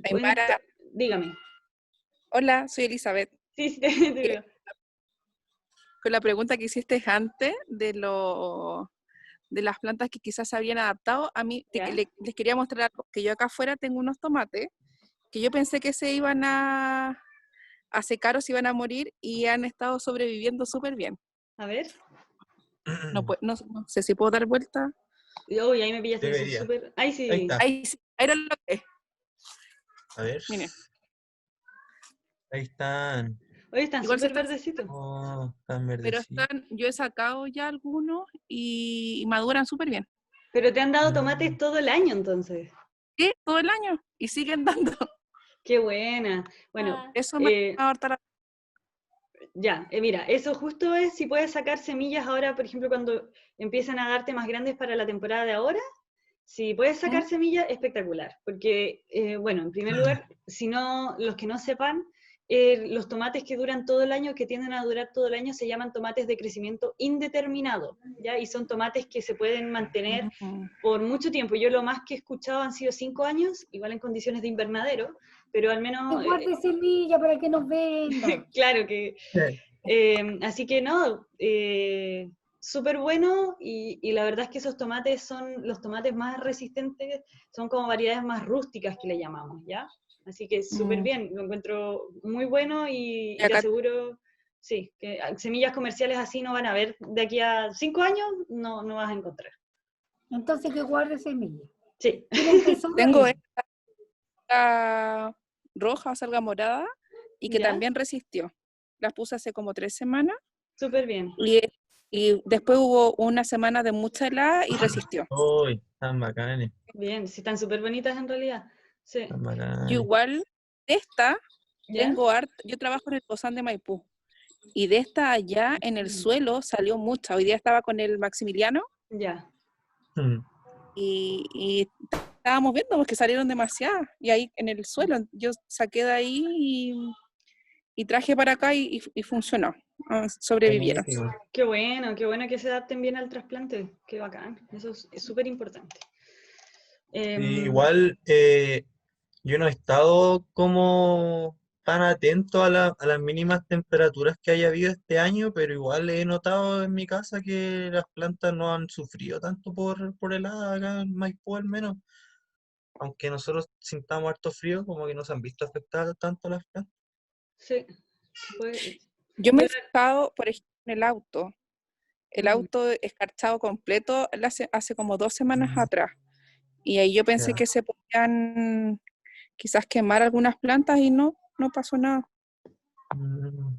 Aymara, dígame. hola, soy Elizabeth. Sí, sí, te veo. Con la pregunta que hiciste antes de las plantas que quizás se habían adaptado, a mí ¿Ya? les quería mostrar algo, que yo acá afuera tengo unos tomates que yo pensé que se iban a secar o se iban a morir y han estado sobreviviendo súper bien. A ver. No sé si puedo dar vuelta. Uy, ahí me pillaste, que son Debería. súper... Ahí Ahí sí. está. Ahí sí, ahí era lo que es. A ver. Miren, Ahí están. Oye, están igual se súper están verdecitos. secando, Oh, están pero verdecitos. yo he sacado ya algunos y maduran súper bien. Pero te han dado tomates Mm. todo el año, entonces. Sí, todo el año y siguen dando. Qué buena. Bueno, Eso me ha harta la... ya, mira, eso justo es si puedes sacar semillas ahora, por ejemplo, cuando empiezan a darte más grandes para la temporada de ahora. Si puedes sacar ¿Mm? semillas, espectacular. Porque, bueno, en primer lugar, si no, los que no sepan, los tomates que duran todo el año, que tienden a durar todo el año, se llaman tomates de crecimiento indeterminado, ¿ya? Y son tomates que se pueden mantener Mm. por mucho tiempo. Yo lo más que he escuchado han sido 5 años, igual en condiciones de invernadero, pero al Que menos, guarde semilla para que nos venda. claro que... así que no, súper bueno y la verdad es que esos tomates son los tomates más resistentes, son como variedades más rústicas que le llamamos, ¿ya? Así que súper bien, lo encuentro muy bueno Y y te acá aseguro, sí, que semillas comerciales así no van a haber de aquí a 5 años, no vas a encontrar. Entonces que guarde semilla. Sí, ¿Quién empezó con tengo eso? esta roja o salga morada y que ¿ya? también resistió. Las puse hace como 3 semanas Súper bien. y después hubo una semana de mucha helada y resistió. Uy, están bacanes. Bien, sí, están súper bonitas en realidad. Sí, Están Yo bacanes. igual de esta ¿ya? yo trabajo en el Pozán de Maipú y de esta allá en el suelo salió mucha. Hoy día estaba con el Maximiliano Ya. Mm. y estábamos viendo porque salieron demasiadas y ahí en el suelo yo saqué de ahí y traje para acá y funcionó. Sobrevivieron. Buenísimo. Qué bueno que se adapten bien al trasplante, qué bacán, eso es súper importante. Sí, igual yo no he estado como tan atento a las mínimas temperaturas que haya habido este año, pero igual he notado en mi casa que las plantas no han sufrido tanto por helada acá en Maipú al menos. Aunque nosotros sintamos harto frío, como que no se han visto afectadas tanto las plantas. Sí, pues, Yo me yo he fijado, por ejemplo, en el auto escarchado completo hace como 2 semanas Mm, atrás. Y ahí yo pensé ya. que se podían quizás quemar algunas plantas y no pasó nada. Mm,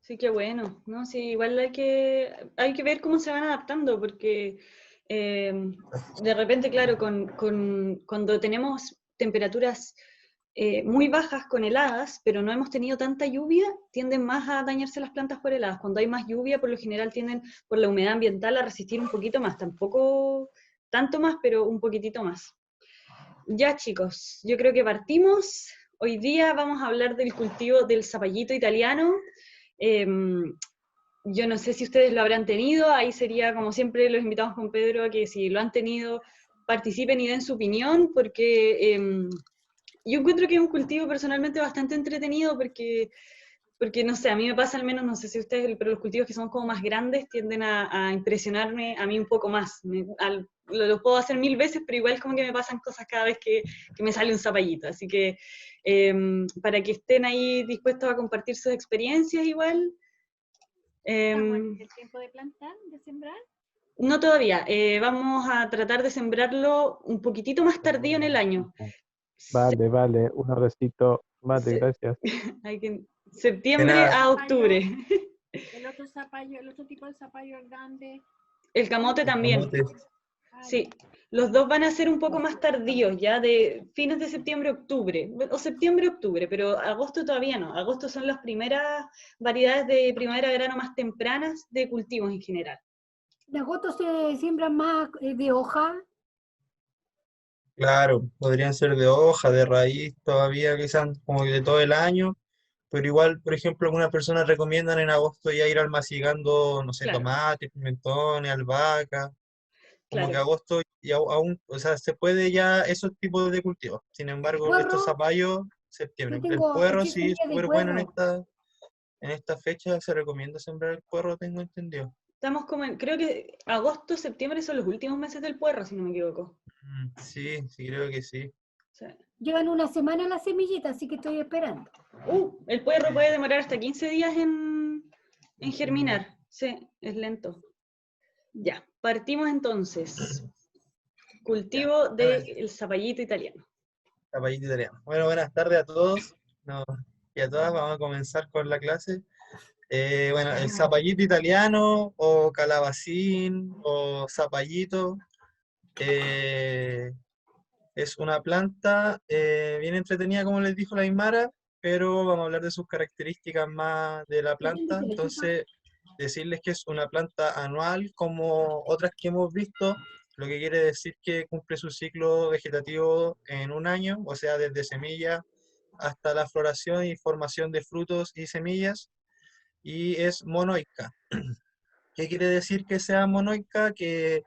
sí, qué bueno, ¿no? Sí, igual hay que ver cómo se van adaptando, porque de repente, claro, cuando tenemos temperaturas muy bajas con heladas, pero no hemos tenido tanta lluvia, tienden más a dañarse las plantas por heladas. Cuando hay más lluvia, por lo general tienden, por la humedad ambiental, a resistir un poquito más, tampoco tanto más, pero un poquitito más. Ya chicos, yo creo que partimos. Hoy día vamos a hablar del cultivo del zapallito italiano. Yo no sé si ustedes lo habrán tenido, ahí sería como siempre los invitamos con Pedro a que si lo han tenido participen y den su opinión, porque yo encuentro que es un cultivo personalmente bastante entretenido porque no sé, a mí me pasa al menos, no sé si ustedes, pero los cultivos que son como más grandes tienden a impresionarme a mí un poco más. Lo puedo hacer 1000 veces, pero igual como que me pasan cosas cada vez que me sale un zapallito. Así que para que estén ahí dispuestos a compartir sus experiencias igual. ¿Estamos en el tiempo de plantar, de sembrar? No todavía, vamos a tratar de sembrarlo un poquitito más tardío en el año. Vale, un abracito. Vale, Se- gracias. hay que, De septiembre nada. a octubre. El otro zapallo, el otro tipo de zapallo grande. El camote Los también. camotes. Sí, los dos van a ser un poco más tardíos, ya de fines de septiembre, octubre, o septiembre, octubre, pero agosto todavía no. Agosto son las primeras variedades de primavera-verano más tempranas de cultivos en general. ¿Las gotas se siembran más de hoja? Claro, podrían ser de hoja, de raíz, todavía quizás como que de todo el año, pero igual, por ejemplo, algunas personas recomiendan en agosto ya ir almacenando, no sé, Claro. tomates, pimentones, albahaca. como que Claro. agosto y aún, o sea, se puede ya esos tipos de cultivos. Sin embargo, estos Puerro, zapallos, yo septiembre. El tengo puerro 80 sí es días de súper bueno puerro. en esta fecha, se recomienda sembrar el puerro, tengo entendido. Estamos como en, creo que agosto, septiembre son los últimos meses del puerro, si no me equivoco. Sí, sí, creo que sí. Sí. Llevan una semana las semillitas, así que estoy esperando. El puerro puede demorar hasta 15 días en germinar. Sí, es lento. Ya, partimos entonces. Ya, Cultivo bueno, el del zapallito italiano. zapallito italiano. Bueno, buenas tardes a todos y a todas. Vamos a comenzar con la clase. Bueno, el zapallito italiano o calabacín o zapallito es una planta bien entretenida, como les dijo la Aymara, pero vamos a hablar de sus características más de la planta. Entonces, decirles que es una planta anual como otras que hemos visto, lo que quiere decir que cumple su ciclo vegetativo en un año, o sea, desde semilla hasta la floración y formación de frutos y semillas, y es monoica. ¿Qué quiere decir que sea monoica? Que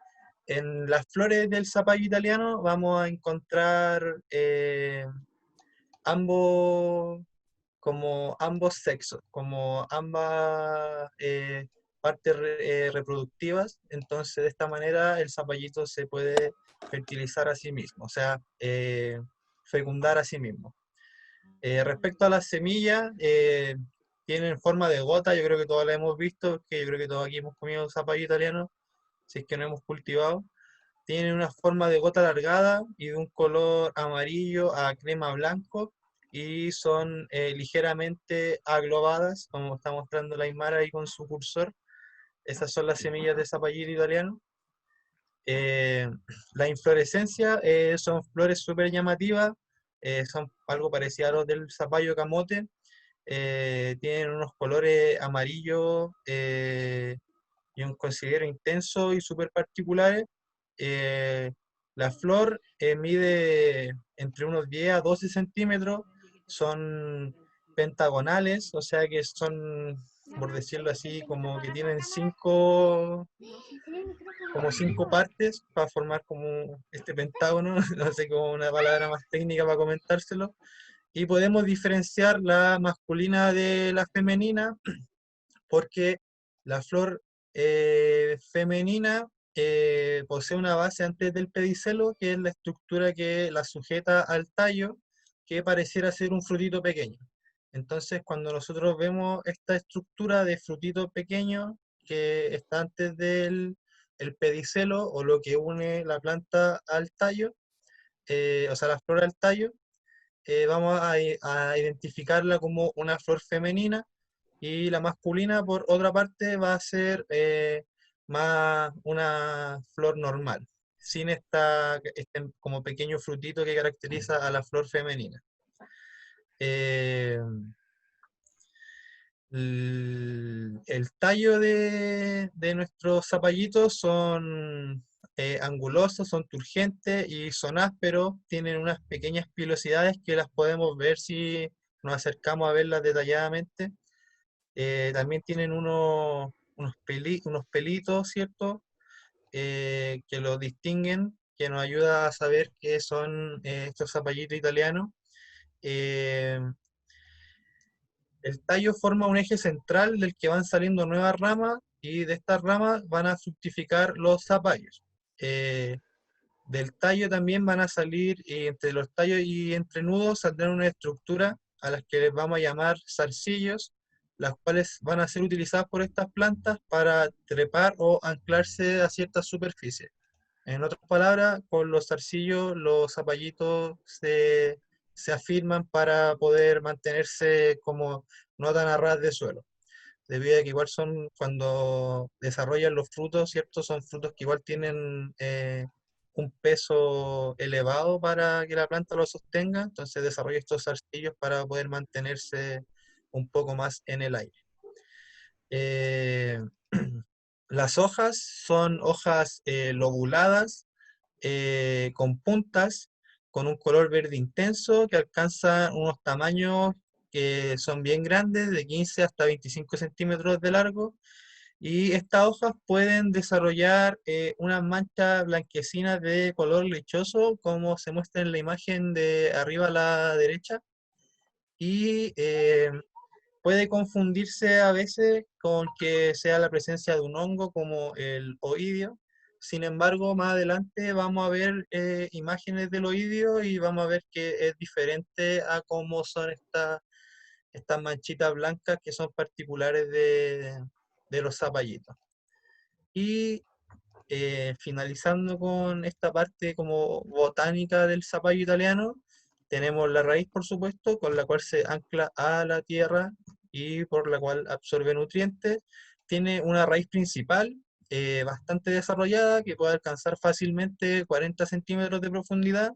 en las flores del zapallo italiano vamos a encontrar ambos, como ambos sexos, como ambas partes reproductivas. Entonces, de esta manera el zapallito se puede fertilizar a sí mismo, o sea, fecundar a sí mismo. Respecto a las semillas, tienen forma de gota, yo creo que todas las hemos visto, que yo creo que todos aquí hemos comido zapallo italiano, si es que no hemos cultivado. Tienen una forma de gota alargada y de un color amarillo a crema blanco, y son ligeramente aglobadas, como está mostrando la Aymara ahí con su cursor. Esas son las semillas de zapallito italiano. La inflorescencia son flores súper llamativas, son algo parecido a los del zapallo camote. Tienen unos colores amarillos y un considero intenso y súper particulares. Eh, la flor mide entre unos 10 a 12 centímetros, son pentagonales, o sea que son, por decirlo así, como que tienen como cinco partes para formar como este pentágono, no sé, como una palabra más técnica para comentárselo. Y podemos diferenciar la masculina de la femenina porque la flor femenina posee una base antes del pedicelo, que es la estructura que la sujeta al tallo, que pareciera ser un frutito pequeño. Entonces, cuando nosotros vemos esta estructura de frutito pequeño que está antes del el pedicelo, o lo que une la planta al tallo, o sea, la flor al tallo, vamos a identificarla como una flor femenina, y la masculina, por otra parte, va a ser más una flor normal, sin este como pequeño frutito que caracteriza a la flor femenina. Eh, el tallo de nuestros zapallitos son angulosos, son turgentes y son ásperos, tienen unas pequeñas pilosidades que las podemos ver si nos acercamos a verlas detalladamente. También tienen unos pelitos, ¿cierto? Que los distinguen, que nos ayuda a saber qué son estos zapallitos italianos. Eh, el tallo forma un eje central del que van saliendo nuevas ramas, y de estas ramas van a fructificar los zapallos. Del tallo también van a salir, entre los tallos y entrenudos saldrán una estructura a las que les vamos a llamar zarcillos, las cuales van a ser utilizadas por estas plantas para trepar o anclarse a ciertas superficies. En otras palabras, con los zarcillos los zapallitos se afirman para poder mantenerse como no tan a ras de suelo, debido a que igual son, cuando desarrollan los frutos, ¿cierto? Son frutos que igual tienen un peso elevado para que la planta lo sostenga, entonces desarrolla estos zarcillos para poder mantenerse un poco más en el aire. Eh, las hojas son hojas lobuladas, con puntas, con un color verde intenso, que alcanzan unos tamaños que son bien grandes, de 15 hasta 25 centímetros de largo, Y estas hojas pueden desarrollar unas manchas blanquecinas de color lechoso, como se muestra en la imagen de arriba a la derecha, y puede confundirse a veces con que sea la presencia de un hongo como el oidio. Sin embargo, más adelante vamos a ver imágenes del oidio y vamos a ver que es diferente a cómo son estas manchitas blancas que son particulares de los zapallitos. Y finalizando con esta parte como botánica del zapallo italiano, tenemos la raíz, por supuesto, con la cual se ancla a la tierra y por la cual absorbe nutrientes. Tiene una raíz principal bastante desarrollada que puede alcanzar fácilmente 40 centímetros de profundidad.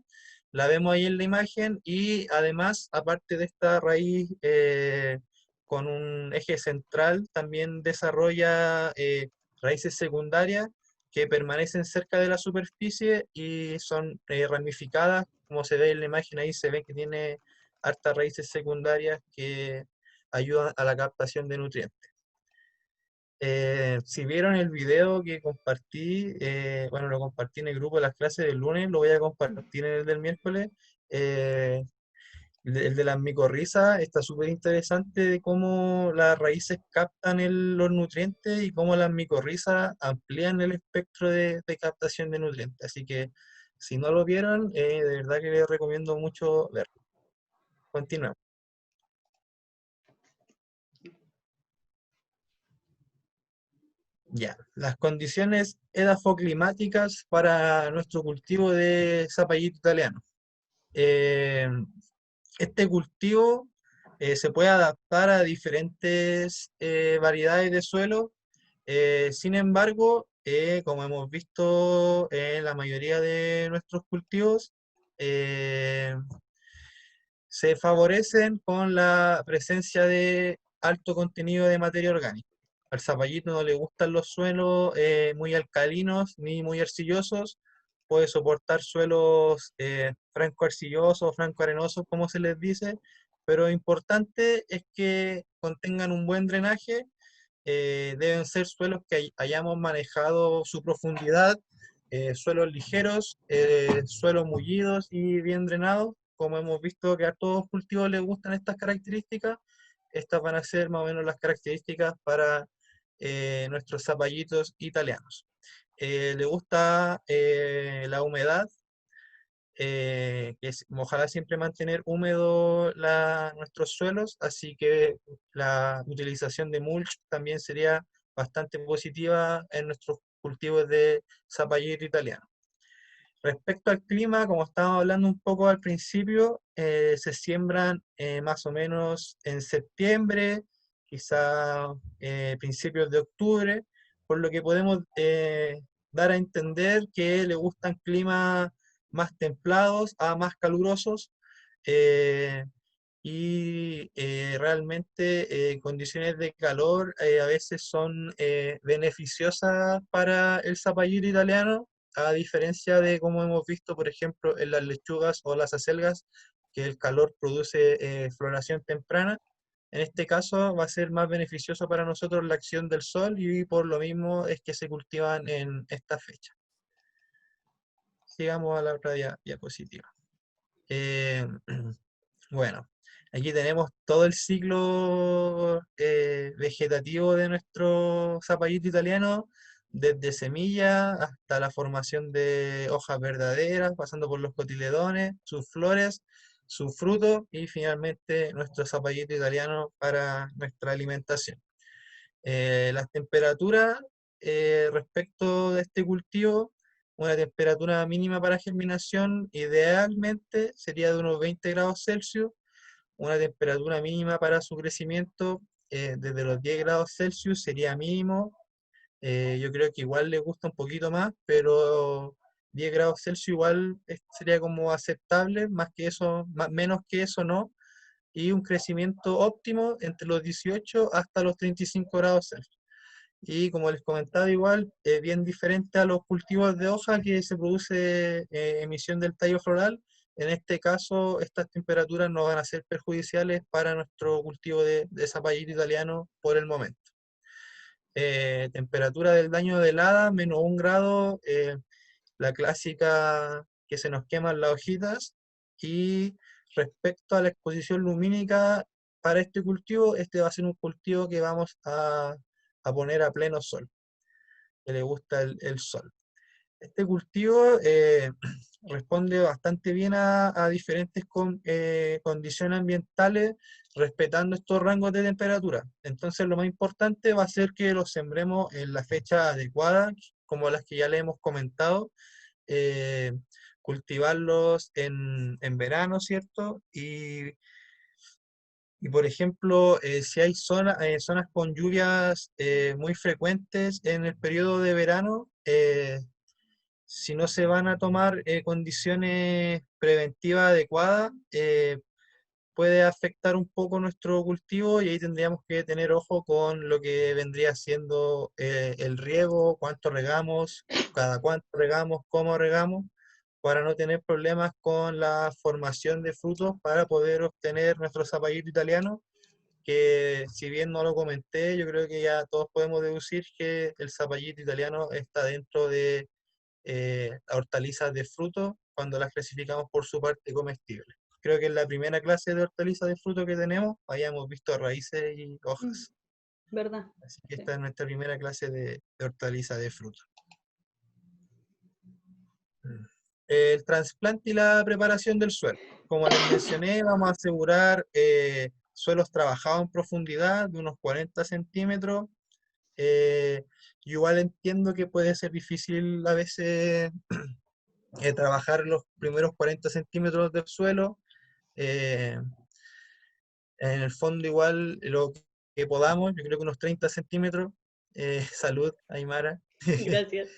La vemos ahí en la imagen y además, aparte de esta raíz con un eje central, también desarrolla raíces secundarias que permanecen cerca de la superficie y son ramificadas, como se ve en la imagen ahí, se ve que tiene hartas raíces secundarias que ayudan a la captación de nutrientes. Si vieron el video que compartí, bueno, lo compartí en el grupo de las clases del lunes, lo voy a compartir en el del miércoles. El de las micorrizas está súper interesante de cómo las raíces captan los nutrientes y cómo las micorrizas amplían el espectro de captación de nutrientes. Así que si no lo vieron, de verdad que les recomiendo mucho verlo. Continuamos. Ya, las condiciones edafoclimáticas para nuestro cultivo de zapallito italiano. Este cultivo se puede adaptar a diferentes variedades de suelo. Sin embargo, como hemos visto en la mayoría de nuestros cultivos, se favorecen con la presencia de alto contenido de materia orgánica. Al zapallito no le gustan los suelos muy alcalinos ni muy arcillosos, puede soportar suelos franco-arcillosos, franco-arenosos, como se les dice, pero importante es que contengan un buen drenaje, deben ser suelos que hayamos manejado su profundidad, suelos ligeros, suelos mullidos y bien drenados. Como hemos visto que a todos los cultivos les gustan estas características, estas van a ser más o menos las características para nuestros zapallitos italianos. Le gusta la humedad, ojalá siempre mantener húmedo nuestros suelos, así que la utilización de mulch también sería bastante positiva en nuestros cultivos de zapallito italiano. Respecto al clima, como estábamos hablando un poco al principio, se siembran más o menos en septiembre, quizá principios de octubre, por lo que podemos dar a entender que le gustan climas más templados a más calurosos y realmente condiciones de calor a veces son beneficiosas para el zapallito italiano, a diferencia de como hemos visto, por ejemplo, en las lechugas o las acelgas, que el calor produce floración temprana. En este caso va a ser más beneficioso para nosotros la acción del sol y por lo mismo es que se cultivan en esta fecha. Sigamos a la otra diapositiva. Bueno, aquí tenemos todo el ciclo vegetativo de nuestro zapallito italiano, desde semilla hasta la formación de hojas verdaderas, pasando por los cotiledones, sus flores, su fruto y finalmente nuestro zapallito italiano para nuestra alimentación. Las temperaturas respecto de este cultivo, una temperatura mínima para germinación idealmente sería de unos 20 grados Celsius, una temperatura mínima para su crecimiento desde los 10 grados Celsius sería mínimo. Yo creo que igual le gusta un poquito más, pero 10 grados Celsius igual sería como aceptable, más que eso, menos que eso no, y un crecimiento óptimo entre los 18 hasta los 35 grados Celsius. Y como les comentaba igual, bien diferente a los cultivos de hoja que se produce emisión del tallo floral. En este caso, estas temperaturas no van a ser perjudiciales para nuestro cultivo de zapallito italiano por el momento. temperatura del daño de helada, -1 grado, la clásica que se nos queman las hojitas. Y respecto a la exposición lumínica para este cultivo, este va a ser un cultivo que vamos a poner a pleno sol, que le gusta el sol. Este cultivo responde bastante bien a diferentes condiciones ambientales, respetando estos rangos de temperatura. Entonces lo más importante va a ser que los sembremos en la fecha adecuada, como las que ya le hemos comentado, cultivarlos en verano, ¿cierto? Y por ejemplo, si hay zonas con lluvias muy frecuentes en el periodo de verano, si no se van a tomar condiciones preventivas adecuadas, puede afectar un poco nuestro cultivo, y ahí tendríamos que tener ojo con lo que vendría siendo el riego, cuánto regamos, cada cuánto regamos, cómo regamos, para no tener problemas con la formación de frutos para poder obtener nuestro zapallito italiano, que si bien no lo comenté, yo creo que ya todos podemos deducir que el zapallito italiano está dentro de hortalizas de fruto cuando las clasificamos por su parte comestible. Creo que en la primera clase de hortalizas de fruto que tenemos hayamos visto raíces y hojas. ¿Verdad? Así que Sí. esta es nuestra primera clase de hortalizas de fruto. El trasplante y la preparación del suelo. Como les mencioné, vamos a asegurar suelos trabajados en profundidad de unos 40 centímetros. Igual entiendo que puede ser difícil a veces trabajar los primeros 40 centímetros del suelo. En el fondo igual lo que podamos, yo creo que unos 30 centímetros. Salud, Aymara. Gracias.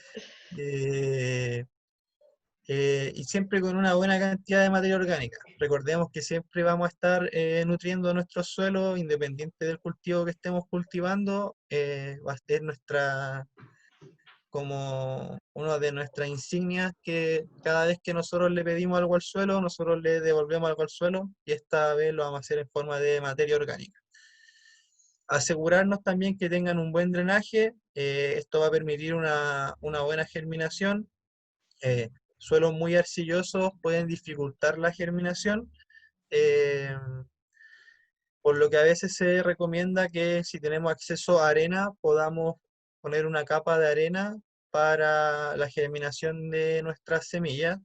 Y siempre con una buena cantidad de materia orgánica. Recordemos que siempre vamos a estar nutriendo nuestro suelo, independiente del cultivo que estemos cultivando. Va a ser como una de nuestras insignias, que cada vez que nosotros le pedimos algo al suelo, nosotros le devolvemos algo al suelo, y esta vez lo vamos a hacer en forma de materia orgánica. Asegurarnos también que tengan un buen drenaje, esto va a permitir una buena germinación. Suelos muy arcillosos pueden dificultar la germinación, por lo que a veces se recomienda que si tenemos acceso a arena, podamos poner una capa de arena para la germinación de nuestras semillas,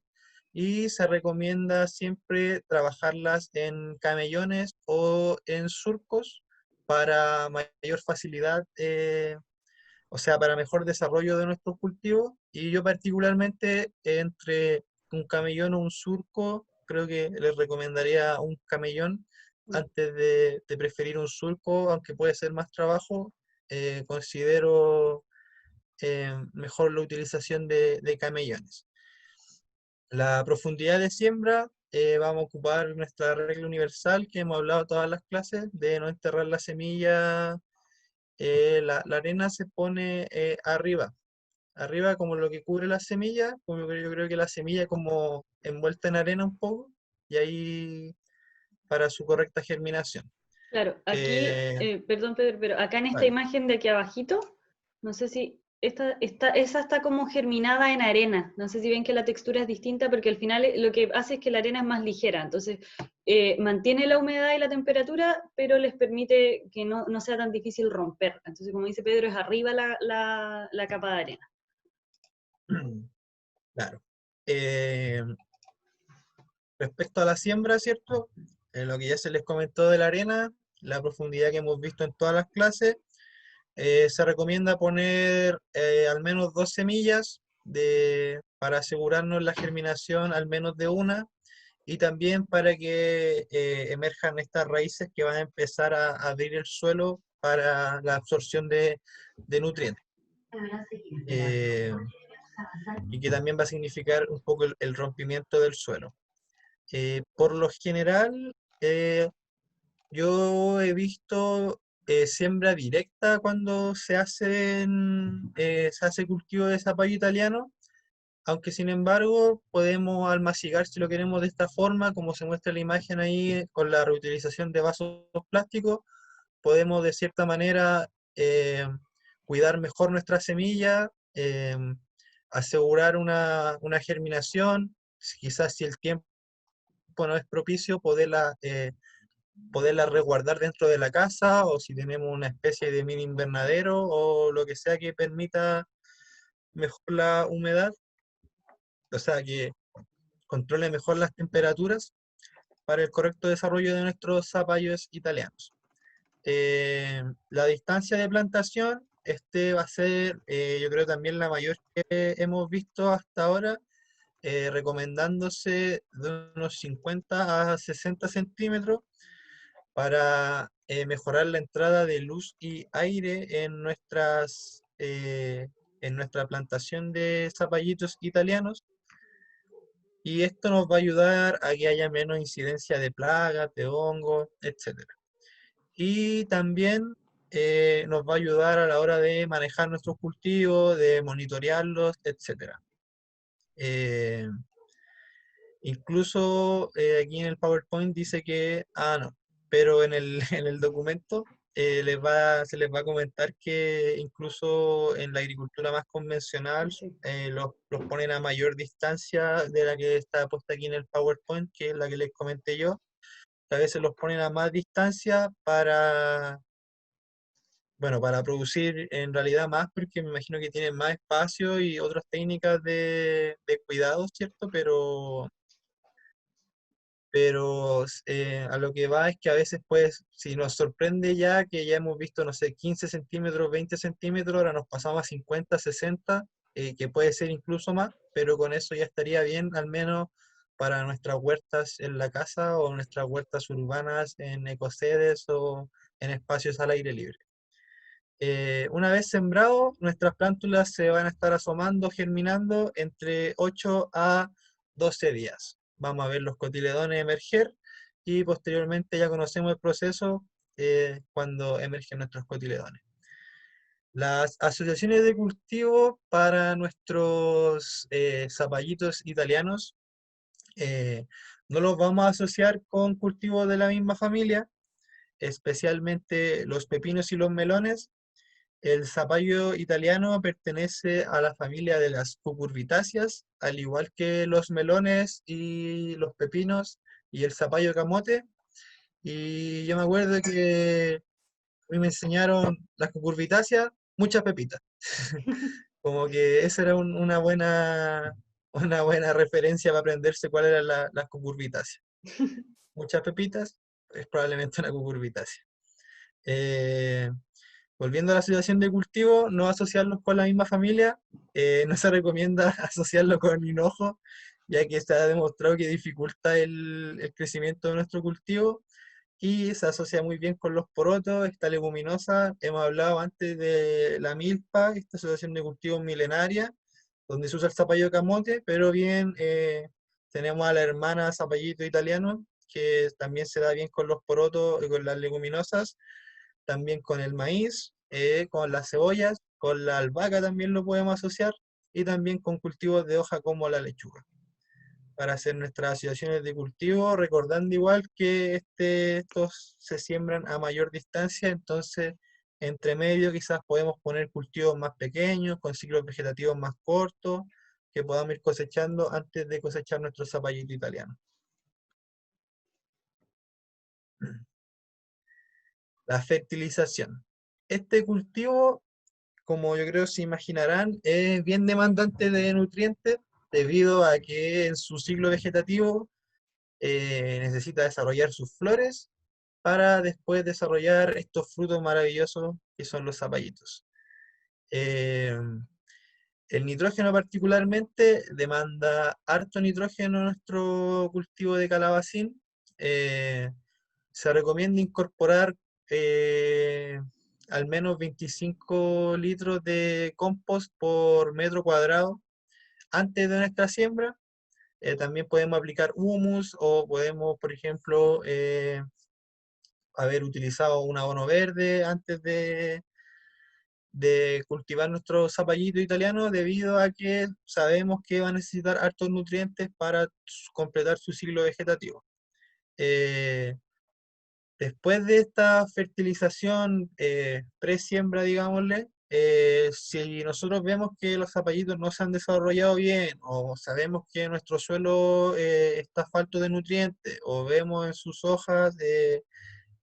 y se recomienda siempre trabajarlas en camellones o en surcos para mayor facilidad, o sea, para mejor desarrollo de nuestros cultivos. Y yo particularmente, entre un camellón o un surco, creo que les recomendaría un camellón antes de preferir un surco, aunque puede ser más trabajo. Considero mejor la utilización de camellones. La profundidad de siembra, vamos a ocupar nuestra regla universal que hemos hablado todas las clases, de no enterrar la semilla. La arena se pone arriba como lo que cubre la semilla, como yo creo que la semilla como envuelta en arena un poco, y ahí para su correcta germinación. Claro, aquí, perdón Pedro, pero acá en esta Vale. imagen de aquí abajito, no sé si esa está como germinada en arena, no sé si ven que la textura es distinta, porque al final lo que hace es que la arena es más ligera, entonces mantiene la humedad y la temperatura, pero les permite que no sea tan difícil romper. Entonces, como dice Pedro, es arriba la capa de arena. Claro. Respecto a la siembra, ¿cierto? Lo que ya se les comentó de la arena, la profundidad que hemos visto en todas las clases, se recomienda poner al menos 2 semillas para asegurarnos la germinación al menos de una, y también para que emerjan estas raíces que van a empezar a abrir el suelo para la absorción de nutrientes. Y que también va a significar un poco el rompimiento del suelo. Por lo general, yo he visto siembra directa cuando se hace cultivo de zapallo italiano, aunque sin embargo podemos almacigar, si lo queremos de esta forma, como se muestra en la imagen ahí, con la reutilización de vasos plásticos, podemos de cierta manera cuidar mejor nuestra semilla, asegurar una germinación, quizás si el tiempo no es propicio, poderla resguardar dentro de la casa, o si tenemos una especie de mini invernadero o lo que sea que permita mejor la humedad, o sea, que controle mejor las temperaturas para el correcto desarrollo de nuestros zapallos italianos. La distancia de plantación, va a ser, yo creo también la mayor que hemos visto hasta ahora, recomendándose de unos 50 a 60 centímetros para mejorar la entrada de luz y aire en nuestra plantación de zapallitos italianos. Y esto nos va a ayudar a que haya menos incidencia de plagas, de hongos, etc. Y también nos va a ayudar a la hora de manejar nuestros cultivos, de monitorearlos, etc. Incluso aquí en el PowerPoint dice que, no, pero en el, en el documento se les va a comentar que incluso en la agricultura más convencional Sí. los ponen a mayor distancia de la que está puesta aquí en el PowerPoint, que es la que les comenté yo. A veces los ponen a más distancia bueno, para producir en realidad más, porque me imagino que tienen más espacio y otras técnicas de cuidado, ¿cierto? Pero a lo que va es que a veces, pues, si nos sorprende ya que ya hemos visto, no sé, 15 centímetros, 20 centímetros, ahora nos pasamos a 50, 60, que puede ser incluso más, pero con eso ya estaría bien, al menos para nuestras huertas en la casa o nuestras huertas urbanas en ecosedes o en espacios al aire libre. Una vez sembrado, nuestras plántulas se van a estar asomando, germinando entre 8 a 12 días. Vamos a ver los cotiledones emerger y posteriormente ya conocemos el proceso cuando emergen nuestros cotiledones. Las asociaciones de cultivo para nuestros zapallitos italianos no los vamos a asociar con cultivos de la misma familia, especialmente los pepinos y los melones. El zapallo italiano pertenece a la familia de las cucurbitáceas, al igual que los melones y los pepinos y el zapallo camote. Y yo me acuerdo que a mí me enseñaron las cucurbitáceas, muchas pepitas. Como que esa era una buena referencia para aprenderse cuál eran las cucurbitáceas. Muchas pepitas, es probablemente una cucurbitácea. Volviendo a la situación de cultivo, no asociarlos con la misma familia, no se recomienda asociarlo con hinojo, ya que se ha demostrado que dificulta el crecimiento de nuestro cultivo, y se asocia muy bien con los porotos, esta leguminosa. Hemos hablado antes de la milpa, esta asociación de cultivos milenaria, donde se usa el zapallo camote, pero bien tenemos a la hermana zapallito italiano, que también se da bien con los porotos y con las leguminosas, también con el maíz, con las cebollas, con la albahaca también lo podemos asociar, y también con cultivos de hoja como la lechuga, para hacer nuestras asociaciones de cultivo, recordando igual que estos se siembran a mayor distancia, entonces entre medio quizás podemos poner cultivos más pequeños, con ciclos vegetativos más cortos, que podamos ir cosechando antes de cosechar nuestro zapallito italiano. La fertilización. Este cultivo, como yo creo se imaginarán, es bien demandante de nutrientes debido a que en su ciclo vegetativo necesita desarrollar sus flores para después desarrollar estos frutos maravillosos que son los zapallitos. El nitrógeno particularmente demanda harto nitrógeno en nuestro cultivo de calabacín. Se recomienda incorporar al menos 25 litros de compost por metro cuadrado antes de nuestra siembra. También podemos aplicar humus, o podemos, por ejemplo, haber utilizado un abono verde antes de cultivar nuestro zapallito italiano, debido a que sabemos que va a necesitar hartos nutrientes para completar su ciclo vegetativo. Después de esta fertilización pre-siembra, digámosle, si nosotros vemos que los zapallitos no se han desarrollado bien, o sabemos que nuestro suelo está falto de nutrientes, o vemos en sus hojas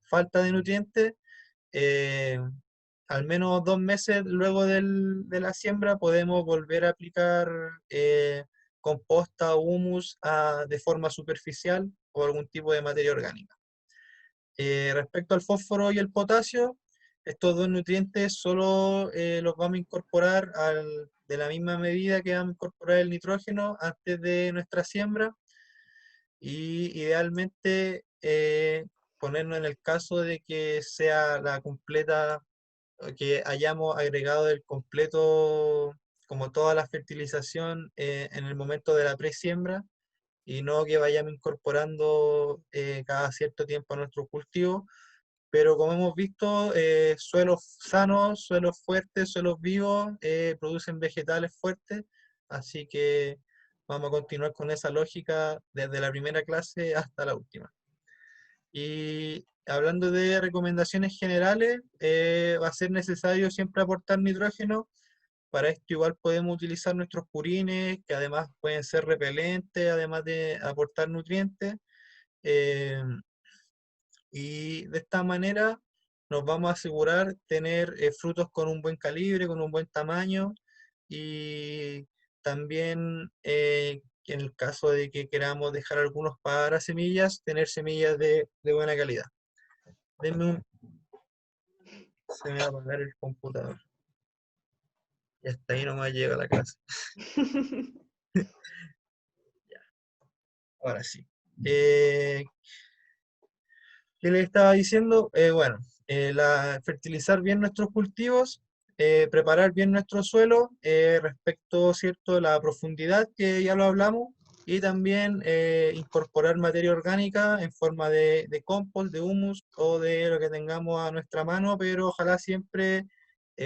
falta de nutrientes, eh, al menos 2 meses luego de la siembra podemos volver a aplicar composta o humus de forma superficial o algún tipo de materia orgánica. Respecto al fósforo y el potasio, estos dos nutrientes solo los vamos a incorporar de la misma medida que vamos a incorporar el nitrógeno antes de nuestra siembra, y idealmente ponernos en el caso de que sea la completa, que hayamos agregado el completo, como toda la fertilización en el momento de la presiembra, y no que vayamos incorporando cada cierto tiempo a nuestro cultivo. Pero como hemos visto, suelos sanos, suelos fuertes, suelos vivos, producen vegetales fuertes, así que vamos a continuar con esa lógica desde la primera clase hasta la última. Y hablando de recomendaciones generales, va a ser necesario siempre aportar nitrógeno. Para esto igual podemos utilizar nuestros purines, que además pueden ser repelentes, además de aportar nutrientes. Y de esta manera nos vamos a asegurar tener frutos con un buen calibre, con un buen tamaño, y también en el caso de que queramos dejar algunos para semillas, tener semillas de buena calidad. Se me va a apagar el computador. Y hasta ahí nomás llega la clase. Ya. Ahora sí. ¿Qué les estaba diciendo? Bueno, fertilizar bien nuestros cultivos, preparar bien nuestro suelo respecto, ¿cierto?, a la profundidad, que ya lo hablamos, y también incorporar materia orgánica en forma de compost, de humus o de lo que tengamos a nuestra mano, pero ojalá siempre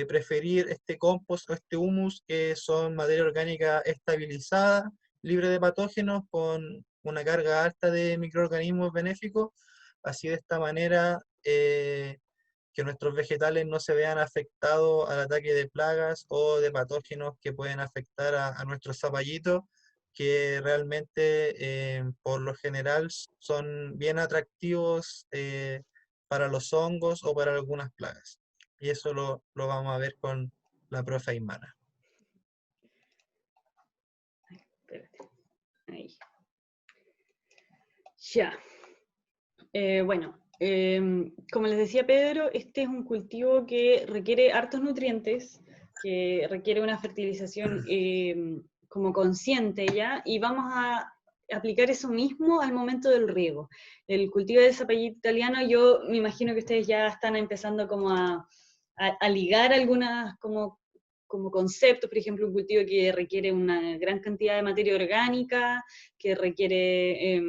preferir este compost o este humus, que son materia orgánica estabilizada, libre de patógenos, con una carga alta de microorganismos benéficos. Así, de esta manera, que nuestros vegetales no se vean afectados al ataque de plagas o de patógenos que pueden afectar a nuestros zapallitos, que realmente por lo general son bien atractivos para los hongos o para algunas plagas. Y eso lo vamos a ver con la profe Aymara. Ahí. Ya. Bueno, como les decía Pedro, este es un cultivo que requiere hartos nutrientes, que requiere una fertilización como consciente ya, y vamos a aplicar eso mismo al momento del riego. El cultivo de zapallito italiano, yo me imagino que ustedes ya están empezando como a ligar algunas como conceptos, por ejemplo, un cultivo que requiere una gran cantidad de materia orgánica, que requiere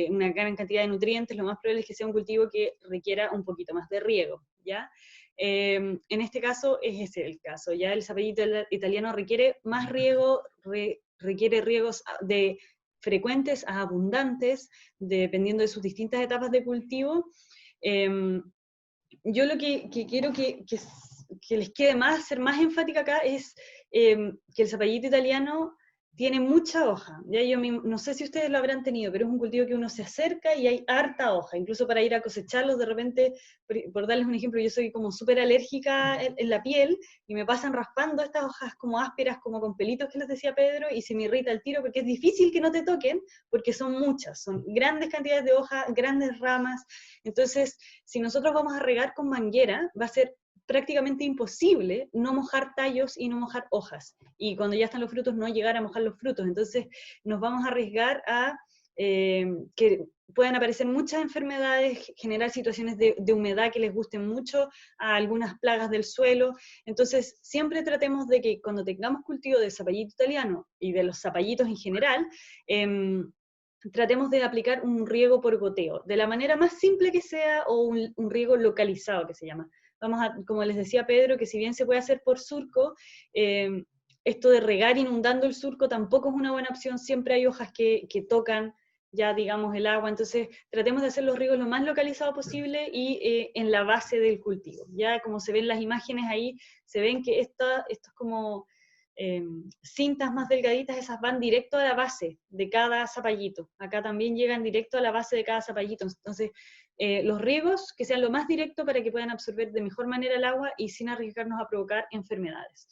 una gran cantidad de nutrientes, lo más probable es que sea un cultivo que requiera un poquito más de riego, ¿ya? En este caso es ese el caso, ya el zapallito italiano requiere más riego, requiere riegos frecuentes a abundantes, dependiendo de sus distintas etapas de cultivo. Yo lo que quiero que les quede más, ser más enfática acá, es que el zapallito italiano tiene mucha hoja. Ya yo no sé si ustedes lo habrán tenido, pero es un cultivo que uno se acerca y hay harta hoja, incluso para ir a cosecharlos de repente, por darles un ejemplo, yo soy como súper alérgica en la piel y me pasan raspando estas hojas como ásperas, como con pelitos que les decía Pedro, y se me irrita el tiro porque es difícil que no te toquen, porque son muchas, son grandes cantidades de hojas, grandes ramas. Entonces, si nosotros vamos a regar con manguera, va a ser prácticamente imposible no mojar tallos y no mojar hojas, y cuando ya están los frutos no llegar a mojar los frutos. Entonces nos vamos a arriesgar a que puedan aparecer muchas enfermedades, generar situaciones de humedad que les gusten mucho a algunas plagas del suelo. Entonces siempre tratemos de que cuando tengamos cultivo de zapallito italiano y de los zapallitos en general, tratemos de aplicar un riego por goteo, de la manera más simple que sea, o un riego localizado que se llama. Vamos a, como les decía Pedro, que si bien se puede hacer por surco, esto de regar inundando el surco tampoco es una buena opción. Siempre hay hojas que tocan ya digamos el agua, entonces tratemos de hacer los riegos lo más localizado posible y en la base del cultivo. Ya como se ven las imágenes ahí, se ven que estos como cintas más delgaditas, esas van directo a la base de cada zapallito. Acá también llegan directo a la base de cada zapallito. Entonces, los riegos que sean lo más directo para que puedan absorber de mejor manera el agua y sin arriesgarnos a provocar enfermedades.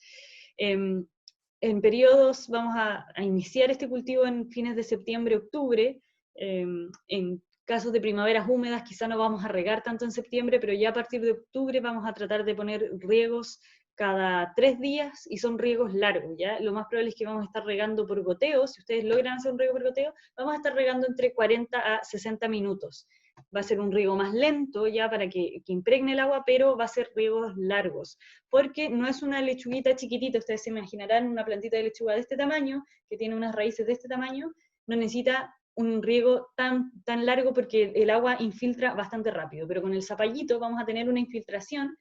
En periodos, vamos a iniciar este cultivo en fines de septiembre, octubre. En casos de primaveras húmedas quizá no vamos a regar tanto en septiembre, pero ya a partir de octubre vamos a tratar de poner riegos cada 3 días, y son riegos largos, ¿ya? Lo más probable es que vamos a estar regando por goteo. Si ustedes logran hacer un riego por goteo, vamos a estar regando entre 40 a 60 minutos. Va a ser un riego más lento, ya, para que impregne el agua, pero va a ser riegos largos, porque no es una lechuguita chiquitita. Ustedes se imaginarán una plantita de lechuga de este tamaño, que tiene unas raíces de este tamaño, no necesita un riego tan largo porque el agua infiltra bastante rápido, pero con el zapallito vamos a tener una infiltración.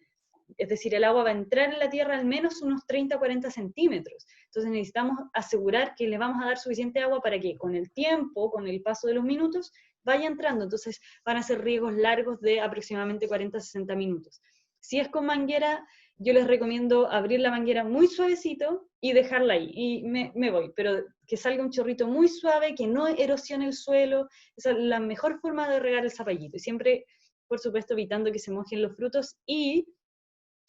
Es decir, el agua va a entrar en la tierra al menos unos 30 o 40 centímetros. Entonces necesitamos asegurar que le vamos a dar suficiente agua para que con el tiempo, con el paso de los minutos, vaya entrando. Entonces van a ser riegos largos de aproximadamente 40 a 60 minutos. Si es con manguera, yo les recomiendo abrir la manguera muy suavecito y dejarla ahí. Y me voy, pero que salga un chorrito muy suave, que no erosione el suelo. Esa es la mejor forma de regar el zapallito. Y siempre, por supuesto, evitando que se mojen los frutos. Y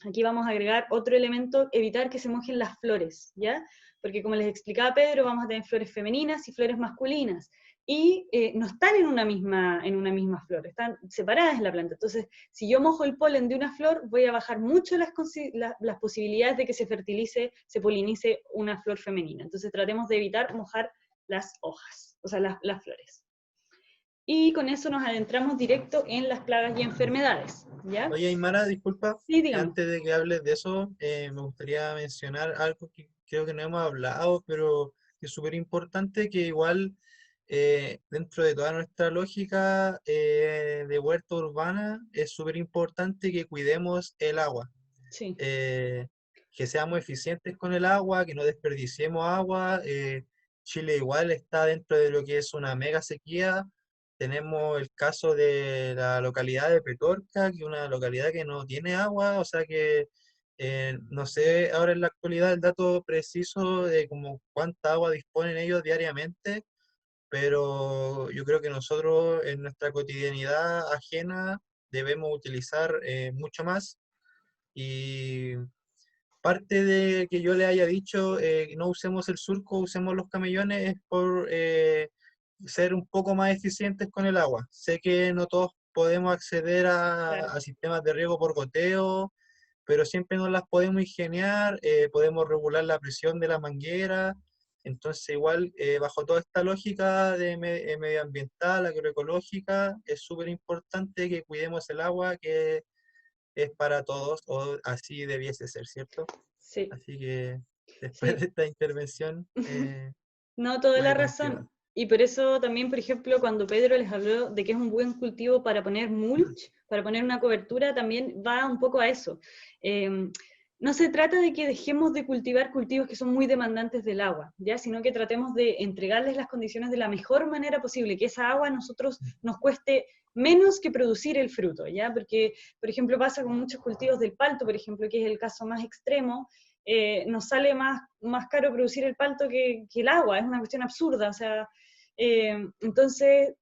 aquí vamos a agregar otro elemento: evitar que se mojen las flores, ¿ya? Porque como les explicaba Pedro, vamos a tener flores femeninas y flores masculinas, y no están en una misma flor, están separadas en la planta. Entonces, si yo mojo el polen de una flor, voy a bajar mucho las posibilidades de que se fertilice, se polinice una flor femenina. Entonces tratemos de evitar mojar las hojas, o sea, las flores. Y con eso nos adentramos directo en las plagas y enfermedades, ¿ya? Oye, Aymara, disculpa, Sí, dígame. antes de que hables de eso, me gustaría mencionar algo que creo que no hemos hablado, pero que es súper importante, que igual dentro de toda nuestra lógica de huerta urbana, es súper importante que cuidemos el agua. Sí. Que seamos eficientes con el agua, que no desperdiciemos agua. Chile igual está dentro de lo que es una mega sequía. Tenemos el caso de la localidad de Petorca, que es una localidad que no tiene agua, o sea que no sé ahora en la actualidad el dato preciso de como cuánta agua disponen ellos diariamente, pero yo creo que nosotros en nuestra cotidianidad ajena debemos utilizar mucho más. Y parte de que yo le haya dicho no usemos el surco, usemos los camellones, es por ser un poco más eficientes con el agua. Sé que no todos podemos acceder Claro. a sistemas de riego por goteo, pero siempre nos las podemos ingeniar, podemos regular la presión de la manguera. Entonces, igual, bajo toda esta lógica de medioambiental, agroecológica, es súper importante que cuidemos el agua, que es para todos, o así debiese ser, ¿cierto? Sí. Así que después de esta intervención, No, toda la puede razón. continuar. Y por eso también, por ejemplo, cuando Pedro les habló de que es un buen cultivo para poner mulch, para poner una cobertura, también va un poco a eso. No se trata de que dejemos de cultivar cultivos que son muy demandantes del agua, ¿ya? Sino que tratemos de entregarles las condiciones de la mejor manera posible, que esa agua a nosotros nos cueste menos que producir el fruto, ¿ya? Porque, por ejemplo, pasa con muchos cultivos del palto, por ejemplo, que es el caso más extremo. Nos sale más caro producir el palto que el agua, es una cuestión absurda, o sea, entonces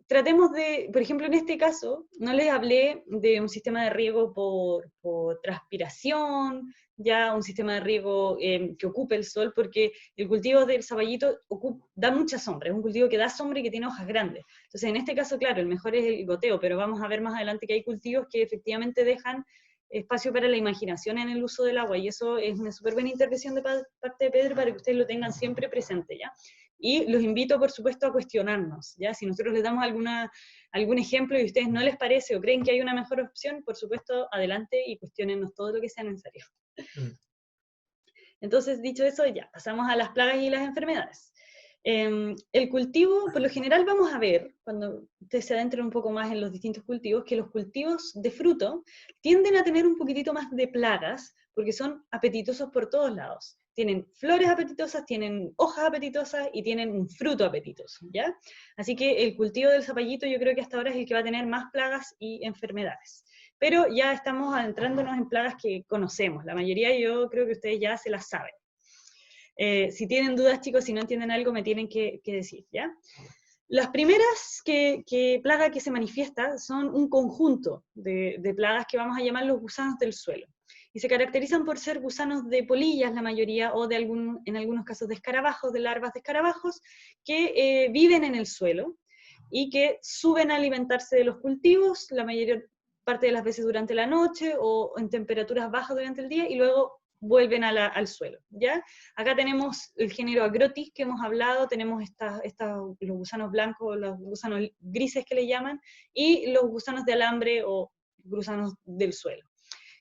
tratemos de, por ejemplo, en este caso, no les hablé de un sistema de riego por transpiración, ya un sistema de riego que ocupe el sol, porque el cultivo del zapallito da mucha sombra, es un cultivo que da sombra y que tiene hojas grandes. Entonces, en este caso, claro, el mejor es el goteo, pero vamos a ver más adelante que hay cultivos que efectivamente dejan espacio para la imaginación en el uso del agua, y eso es una súper buena intervención de parte de Pedro para que ustedes lo tengan siempre presente, ¿ya? Y los invito, por supuesto, a cuestionarnos, ¿ya? Si nosotros les damos algún ejemplo y a ustedes no les parece o creen que hay una mejor opción, por supuesto, adelante y cuestionennos todo lo que sea necesario. Entonces, dicho eso, ya, pasamos a las plagas y las enfermedades. El cultivo, por lo general vamos a ver, cuando ustedes se adentren un poco más en los distintos cultivos, que los cultivos de fruto tienden a tener un poquitito más de plagas, porque son apetitosos por todos lados. Tienen flores apetitosas, tienen hojas apetitosas y tienen un fruto apetitoso, ¿ya? Así que el cultivo del zapallito yo creo que hasta ahora es el que va a tener más plagas y enfermedades. Pero ya estamos adentrándonos en plagas que conocemos. La mayoría yo creo que ustedes ya se las saben. Si tienen dudas, chicos, si no entienden algo, me tienen que decir, ¿ya? Las primeras plagas que se manifiestan son un conjunto de plagas que vamos a llamar los gusanos del suelo. Y se caracterizan por ser gusanos de polillas, la mayoría, o en algunos casos de escarabajos, de larvas de escarabajos, que viven en el suelo y que suben a alimentarse de los cultivos, la mayor parte de las veces durante la noche o en temperaturas bajas durante el día, y luego vuelven al suelo, ¿ya? Acá tenemos el género Agrotis que hemos hablado, tenemos los gusanos blancos, los gusanos grises que le llaman, y los gusanos de alambre o gusanos del suelo.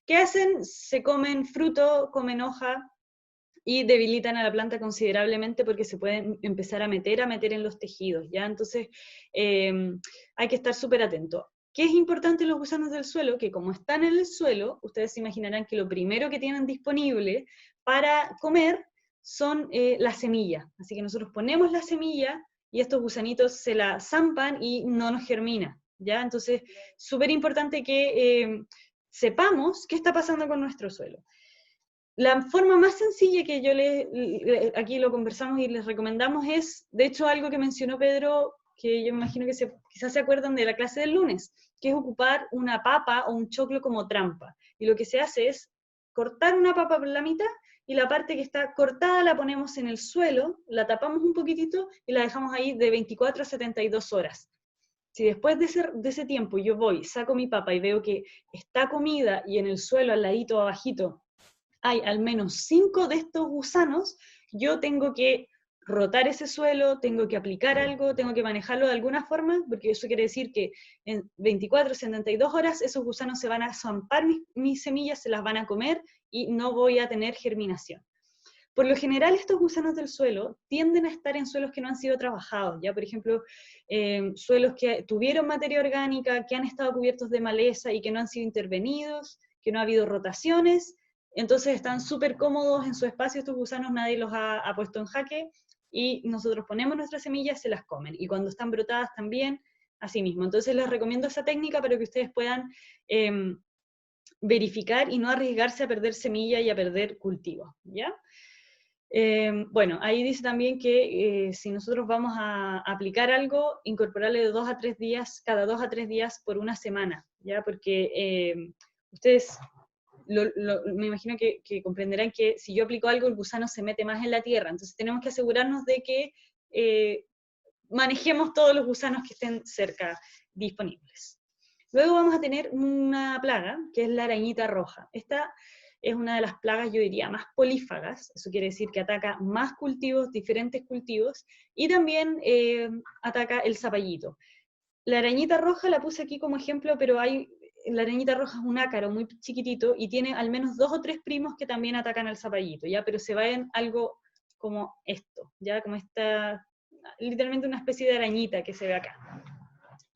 ¿Qué hacen? Se comen fruto, comen hoja, y debilitan a la planta considerablemente porque se pueden empezar a meter en los tejidos, ¿ya? Entonces, hay que estar súper atento. ¿Qué es importante en los gusanos del suelo? Que como están en el suelo, ustedes se imaginarán que lo primero que tienen disponible para comer son las semillas. Así que nosotros ponemos la semilla y estos gusanitos se la zampan y no nos germina, ¿ya? Entonces, súper importante que sepamos qué está pasando con nuestro suelo. La forma más sencilla que aquí lo conversamos y les recomendamos es, de hecho, algo que mencionó Pedro, que yo me imagino que quizás se acuerdan de la clase del lunes, que es ocupar una papa o un choclo como trampa. Y lo que se hace es cortar una papa por la mitad y la parte que está cortada la ponemos en el suelo, la tapamos un poquitito y la dejamos ahí de 24 a 72 horas. Si después de ese tiempo yo voy, saco mi papa y veo que está comida y en el suelo, al ladito, abajito, hay al menos 5 de estos gusanos, yo tengo que rotar ese suelo, tengo que aplicar algo, tengo que manejarlo de alguna forma, porque eso quiere decir que en 24, 72 horas esos gusanos se van a zampar mis semillas, se las van a comer y no voy a tener germinación. Por lo general, estos gusanos del suelo tienden a estar en suelos que no han sido trabajados, ya por ejemplo, suelos que tuvieron materia orgánica, que han estado cubiertos de maleza y que no han sido intervenidos, que no ha habido rotaciones. Entonces están súper cómodos en su espacio estos gusanos, nadie los ha puesto en jaque, y nosotros ponemos nuestras semillas, se las comen, y cuando están brotadas también, así mismo. Entonces les recomiendo esa técnica para que ustedes puedan verificar y no arriesgarse a perder semilla y a perder cultivo, ¿ya? Bueno, ahí dice también que si nosotros vamos a aplicar algo, incorporarle de 2 a 3 días, cada 2 a 3 días por una semana, ¿ya? Porque ustedes... me imagino que comprenderán que si yo aplico algo, el gusano se mete más en la tierra, entonces tenemos que asegurarnos de que manejemos todos los gusanos que estén cerca disponibles. Luego vamos a tener una plaga, que es la arañita roja. Esta es una de las plagas, yo diría, más polífagas, eso quiere decir que ataca más cultivos, diferentes cultivos, y también ataca el zapallito. La arañita roja la puse aquí como ejemplo, pero la arañita roja es un ácaro muy chiquitito y tiene al menos 2 o 3 primos que también atacan al zapallito, ¿ya? Pero se va en algo como esto, ¿ya? Como literalmente una especie de arañita que se ve acá.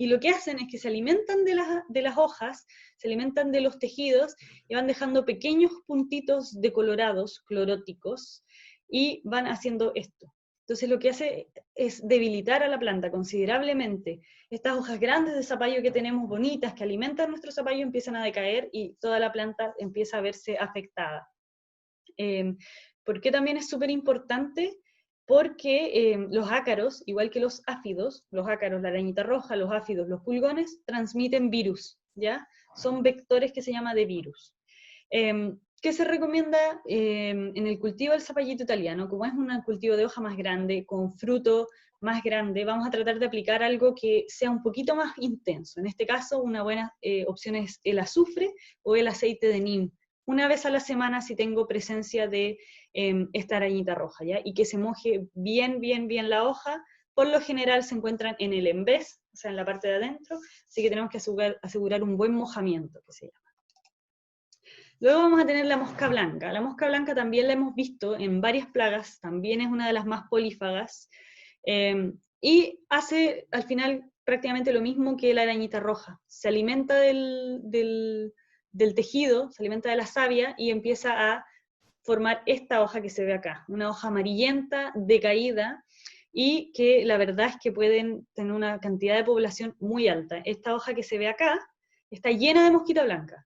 Y lo que hacen es que se alimentan de las hojas, se alimentan de los tejidos y van dejando pequeños puntitos decolorados, cloróticos, y van haciendo esto. Entonces lo que hace es debilitar a la planta considerablemente. Estas hojas grandes de zapallo que tenemos bonitas, que alimentan nuestro zapallo, empiezan a decaer y toda la planta empieza a verse afectada. ¿Por qué también es súper importante? Porque los ácaros, igual que los áfidos, los ácaros, la arañita roja, los áfidos, los pulgones, transmiten virus, ¿ya? Son vectores que se llama de virus. ¿Qué se recomienda en el cultivo del zapallito italiano? Como es un cultivo de hoja más grande, con fruto más grande, vamos a tratar de aplicar algo que sea un poquito más intenso. En este caso, una buena opción es el azufre o el aceite de neem. Una vez a la semana si tengo presencia de esta arañita roja, ¿ya? Y que se moje bien, bien, bien la hoja. Por lo general se encuentran en el embés, o sea, en la parte de adentro, así que tenemos que asegurar un buen mojamiento, que se llama. Luego vamos a tener la mosca blanca. La mosca blanca también la hemos visto en varias plagas, también es una de las más polífagas, y hace al final prácticamente lo mismo que la arañita roja. Se alimenta del del tejido, se alimenta de la savia y empieza a formar esta hoja que se ve acá, una hoja amarillenta, decaída, y que la verdad es que pueden tener una cantidad de población muy alta. Esta hoja que se ve acá está llena de mosquita blanca.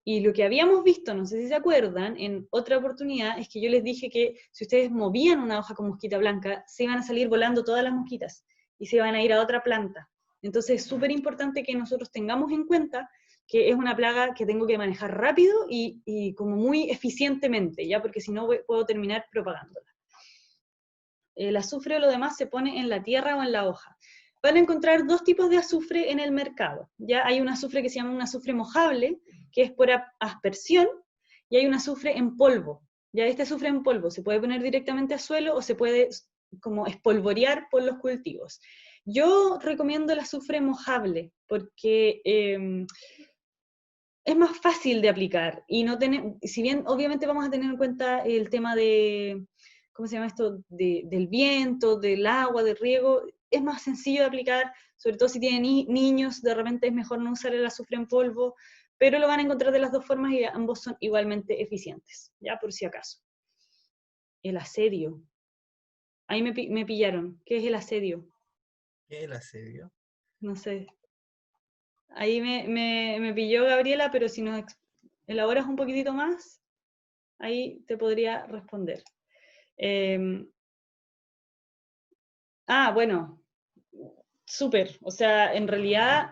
Y lo que habíamos visto, no sé si se acuerdan, en otra oportunidad, es que yo les dije que si ustedes movían una hoja con mosquita blanca, se iban a salir volando todas las mosquitas y se iban a ir a otra planta. Entonces es súper importante que nosotros tengamos en cuenta que es una plaga que tengo que manejar rápido y como muy eficientemente, ¿ya? Porque si no puedo terminar propagándola. El azufre o lo demás se pone en la tierra o en la hoja. Van a encontrar dos tipos de azufre en el mercado. Ya hay un azufre que se llama un azufre mojable, que es por aspersión, y hay un azufre en polvo. Ya este azufre en polvo se puede poner directamente al suelo o se puede como espolvorear por los cultivos. Yo recomiendo el azufre mojable porque es más fácil de aplicar y no si bien obviamente vamos a tener en cuenta el tema de, ¿cómo se llama esto? Del viento, del agua, del riego, es más sencillo de aplicar, sobre todo si tienen niños, de repente es mejor no usar el azufre en polvo, pero lo van a encontrar de las dos formas y ambos son igualmente eficientes, ya por si acaso. El asedio. Ahí me pillaron. ¿Qué es el asedio? ¿Qué es el asedio? No sé. Ahí me pilló Gabriela, pero si nos elaboras un poquitito más, ahí te podría responder. Bueno, súper. O sea, en realidad,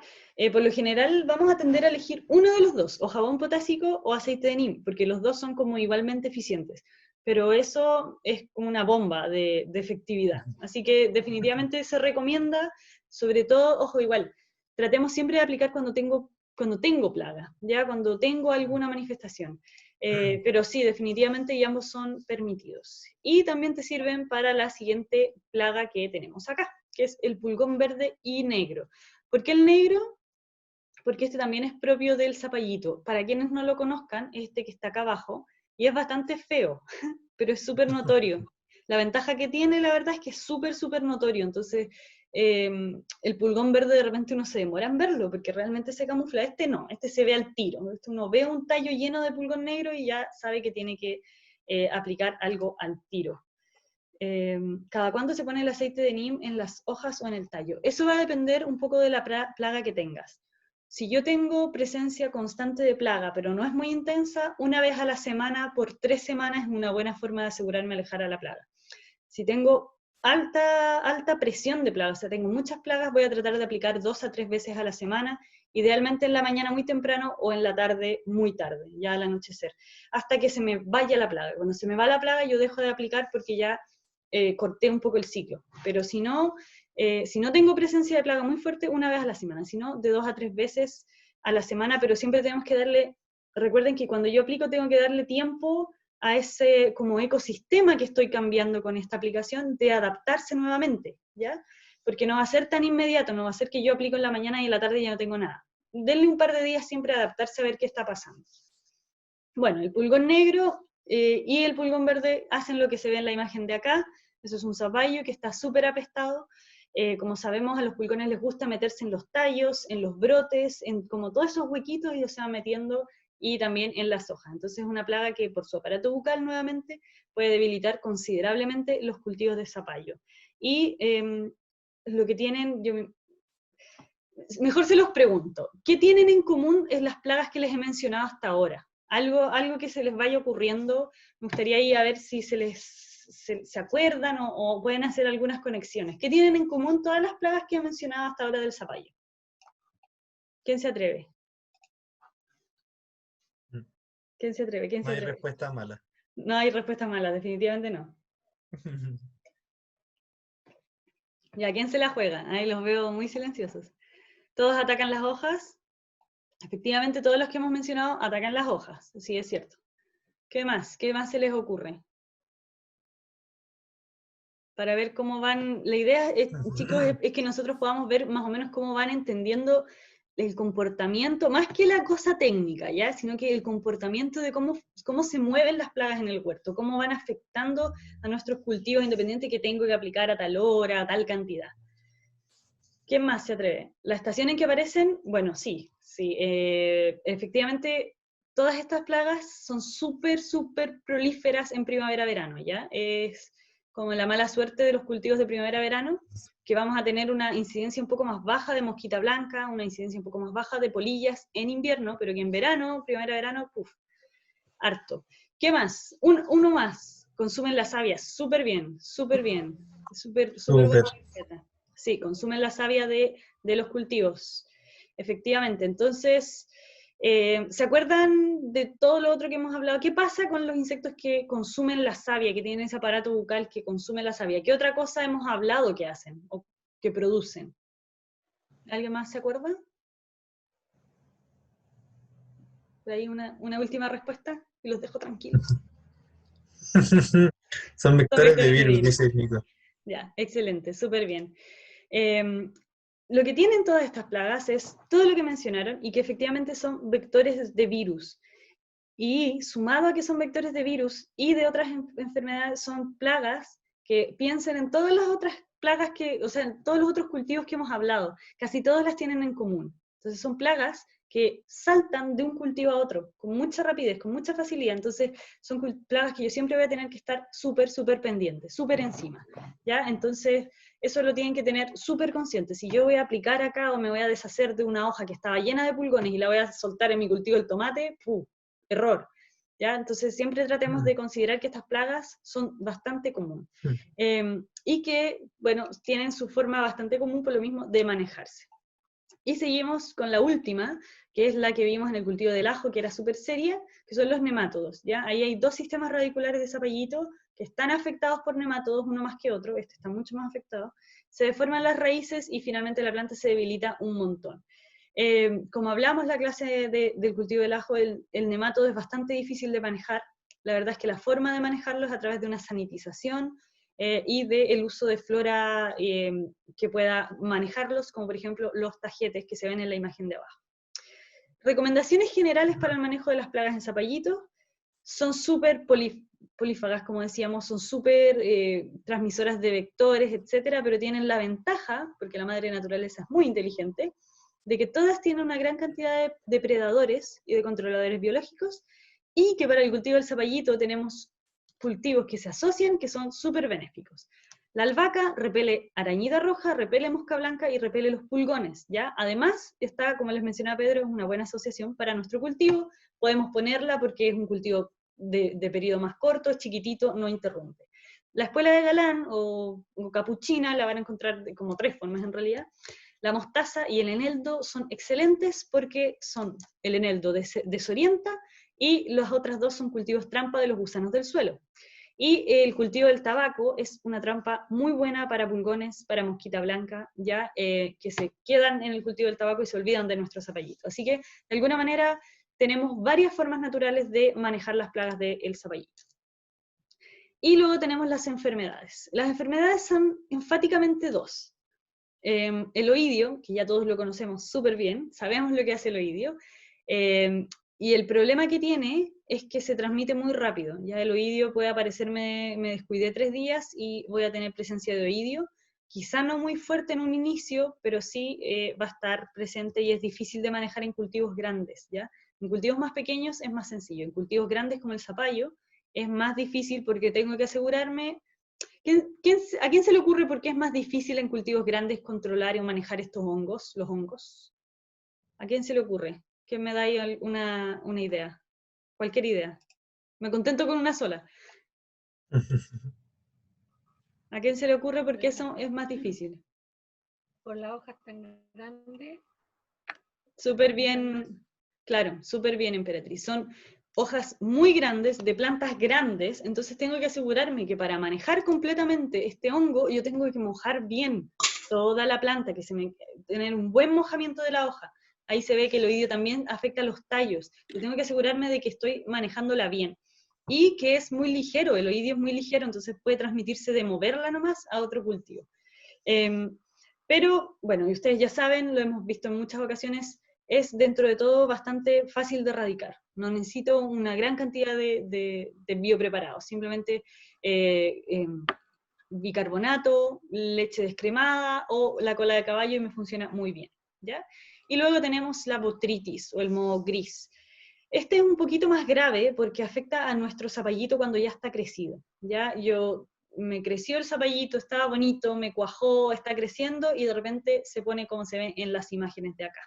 por lo general vamos a tender a elegir uno de los dos, o jabón potásico o aceite de neem, porque los dos son como igualmente eficientes. Pero eso es como una bomba de efectividad. Así que definitivamente se recomienda, sobre todo, ojo, igual, tratemos siempre de aplicar cuando tengo plaga, ya cuando tengo alguna manifestación. Pero sí, definitivamente y ambos son permitidos. Y también te sirven para la siguiente plaga que tenemos acá, que es el pulgón verde y negro. ¿Por qué el negro? Porque este también es propio del zapallito. Para quienes no lo conozcan, este que está acá abajo, y es bastante feo, pero es súper notorio. La ventaja que tiene, la verdad, es que es súper, súper notorio. Entonces, el pulgón verde de repente uno se demora en verlo, porque realmente se camufla. Este no, este se ve al tiro. Uno ve un tallo lleno de pulgón negro y ya sabe que tiene que aplicar algo al tiro. ¿Cada cuánto se pone el aceite de neem en las hojas o en el tallo? Eso va a depender un poco de la plaga que tengas. Si yo tengo presencia constante de plaga, pero no es muy intensa, una vez a la semana por 3 semanas es una buena forma de asegurarme alejar a la plaga. Si tengo alta presión de plaga, o sea, tengo muchas plagas, voy a tratar de aplicar 2 a 3 veces a la semana, idealmente en la mañana muy temprano o en la tarde muy tarde, ya al anochecer, hasta que se me vaya la plaga. Cuando se me va la plaga yo dejo de aplicar porque ya corté un poco el ciclo, pero si no tengo presencia de plaga muy fuerte, una vez a la semana, si no, de 2 a 3 veces a la semana, pero siempre tenemos que darle, recuerden que cuando yo aplico tengo que darle tiempo a ese como ecosistema que estoy cambiando con esta aplicación de adaptarse nuevamente, ¿ya? Porque no va a ser tan inmediato, no va a ser que yo aplico en la mañana y en la tarde ya no tengo nada. Denle un par de días siempre a adaptarse a ver qué está pasando. Bueno, el pulgón negro y el pulgón verde hacen lo que se ve en la imagen de acá. Eso es un zapallo que está súper apestado. Como sabemos, a los pulgones les gusta meterse en los tallos, en los brotes, en como todos esos huequitos, ellos se van metiendo, y también en las hojas. Entonces es una plaga que por su aparato bucal nuevamente puede debilitar considerablemente los cultivos de zapallo. Y lo que tienen, mejor se los pregunto, ¿qué tienen en común en las plagas que les he mencionado hasta ahora? Algo que se les vaya ocurriendo, me gustaría ir a ver si se acuerdan o pueden hacer algunas conexiones. ¿Qué tienen en común todas las plagas que he mencionado hasta ahora del zapallo? ¿Quién se atreve? ¿Quién se atreve? No hay respuesta mala. No hay respuesta mala, definitivamente no. ¿Ya quién se la juega? Ahí los veo muy silenciosos. ¿Todos atacan las hojas? Efectivamente, todos los que hemos mencionado atacan las hojas, sí, es cierto. ¿Qué más? ¿Qué más se les ocurre? Para ver cómo van... La idea, chicos, es que nosotros podamos ver más o menos cómo van entendiendo el comportamiento, más que la cosa técnica, ¿ya? Sino que el comportamiento de cómo se mueven las plagas en el huerto, cómo van afectando a nuestros cultivos, independiente que tengo que aplicar a tal hora, a tal cantidad. ¿Quién más se atreve? ¿La estación en que aparecen? Bueno, sí. Efectivamente, todas estas plagas son súper prolíferas en primavera-verano, ¿ya? Es como la mala suerte de los cultivos de primavera-verano, que vamos a tener una incidencia un poco más baja de mosquita blanca, una incidencia un poco más baja de polillas en invierno, pero que en verano, primavera-verano, ¡puf! Harto. ¿Qué más? Uno más. Consumen la savia, súper bien. Súper buena receta. Sí, consumen la savia de los cultivos. Efectivamente. Entonces, ¿se acuerdan de todo lo otro que hemos hablado? ¿Qué pasa con los insectos que consumen la savia, que tienen ese aparato bucal que consume la savia? ¿Qué otra cosa hemos hablado que hacen o que producen? ¿Alguien más se acuerda? ¿Por ahí una última respuesta? Y los dejo tranquilos. Son vectores de virus, dice Nico. Ya, excelente, súper bien. Lo que tienen todas estas plagas es todo lo que mencionaron y que efectivamente son vectores de virus. Y sumado a que son vectores de virus y de otras enfermedades, son plagas que piensen en todas las otras plagas o sea, en todos los otros cultivos que hemos hablado. Casi todas las tienen en común. Entonces son plagas que saltan de un cultivo a otro, con mucha rapidez, con mucha facilidad. Entonces son plagas que yo siempre voy a tener que estar súper pendiente, súper encima, ¿ya? Entonces eso lo tienen que tener súper consciente. Si yo voy a aplicar acá o me voy a deshacer de una hoja que estaba llena de pulgones y la voy a soltar en mi cultivo del tomate, error, ¿ya? Entonces siempre tratemos de considerar que estas plagas son bastante comunes, y que, bueno, tienen su forma bastante común por lo mismo de manejarse. Y seguimos con la última, que es la que vimos en el cultivo del ajo, que era súper seria, que son los nemátodos, ¿ya? Ahí hay dos sistemas radiculares de zapallito que están afectados por nemátodos, uno más que otro, este está mucho más afectado, se deforman las raíces y finalmente la planta se debilita un montón. Como hablamos en la clase del cultivo del ajo, el nemátodo es bastante difícil de manejar. La verdad es que la forma de manejarlo es a través de una sanitización, y del uso de flora que pueda manejarlos, como por ejemplo los tajetes que se ven en la imagen de abajo. Recomendaciones generales para el manejo de las plagas en zapallitos: son súper polífagas, como decíamos, son súper transmisoras de vectores, etcétera, pero tienen la ventaja, porque la madre naturaleza es muy inteligente, de que todas tienen una gran cantidad de depredadores y de controladores biológicos, y que para el cultivo del zapallito tenemos cultivos que se asocian, que son súper benéficos. La albahaca repele arañita roja, repele mosca blanca y repele los pulgones, ¿ya? Además, está, como les mencionaba Pedro, es una buena asociación para nuestro cultivo. Podemos ponerla porque es un cultivo de periodo más corto, es chiquitito, no interrumpe. La espuela de galán o capuchina la van a encontrar de como 3 formas en realidad. La mostaza y el eneldo son excelentes porque el eneldo desorienta, y las otras dos son cultivos trampa de los gusanos del suelo. Y el cultivo del tabaco es una trampa muy buena para pulgones, para mosquita blanca, ya que se quedan en el cultivo del tabaco y se olvidan de nuestro zapallito. Así que, de alguna manera, tenemos varias formas naturales de manejar las plagas del zapallito. Y luego tenemos las enfermedades. Las enfermedades son enfáticamente 2. El oidio, que ya todos lo conocemos súper bien, sabemos lo que hace el oidio, y el problema que tiene es que se transmite muy rápido. Ya el oidio puede aparecerme, me descuidé 3 días y voy a tener presencia de oidio, quizá no muy fuerte en un inicio, pero sí va a estar presente y es difícil de manejar en cultivos grandes, ¿ya? En cultivos más pequeños es más sencillo, en cultivos grandes como el zapallo es más difícil porque tengo que asegurarme. ¿A quién se le ocurre por qué es más difícil en cultivos grandes controlar o manejar estos hongos, los hongos? ¿A quién se le ocurre? ¿Quién me da ahí una idea? Cualquier idea. Me contento con una sola. ¿A quién se le ocurre por qué eso es más difícil? Por las hojas tan grandes. Súper bien, claro, súper bien, Emperatriz. Son hojas muy grandes, de plantas grandes, entonces tengo que asegurarme que para manejar completamente este hongo, yo tengo que mojar bien toda la planta, tener un buen mojamiento de la hoja. Ahí se ve que el oidio también afecta a los tallos. Yo tengo que asegurarme de que estoy manejándola bien. Y que es muy ligero, el oidio es muy ligero, entonces puede transmitirse de moverla nomás a otro cultivo. Pero, bueno, y ustedes ya saben, lo hemos visto en muchas ocasiones, es dentro de todo bastante fácil de erradicar. No necesito una gran cantidad de biopreparados, simplemente bicarbonato, leche descremada o la cola de caballo y me funciona muy bien, ¿ya? Y luego tenemos la botrytis o el moho gris. Este es un poquito más grave porque afecta a nuestro zapallito cuando ya está crecido, ¿ya? Me creció el zapallito, estaba bonito, me cuajó, está creciendo, y de repente se pone como se ve en las imágenes de acá.